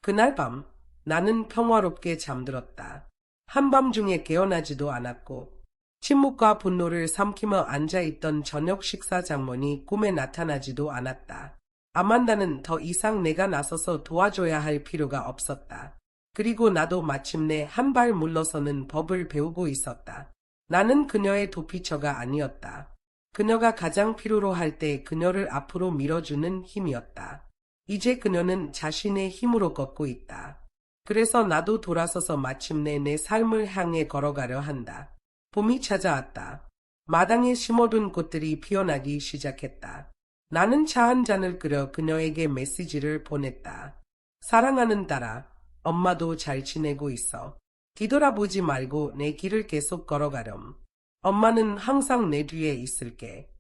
그날 밤 나는 평화롭게 잠들었다. 한밤중에 깨어나지도 않았고 침묵과 분노를 삼키며 앉아있던 저녁 식사 장면이 꿈에 나타나지도 않았다. 아만다는 더 이상 내가 나서서 도와줘야 할 필요가 없었다. 그리고 나도 마침내 한 발 물러서는 법을 배우고 있었다. 나는 그녀의 도피처가 아니었다. 그녀가 가장 필요로 할 때 그녀를 앞으로 밀어주는 힘이었다. 이제 그녀는 자신의 힘으로 걷고 있다. 그래서 나도 돌아서서 마침내 내 삶을 향해 걸어가려 한다. 봄이 찾아왔다. 마당에 심어둔 꽃들이 피어나기 시작했다. 나는 차 한 잔을 끓여 그녀에게 메시지를 보냈다. 사랑하는 딸아, 엄마도 잘 지내고 있어. 뒤돌아보지 말고 내 길을 계속 걸어가렴. 엄마는 항상 내 뒤에 있을게.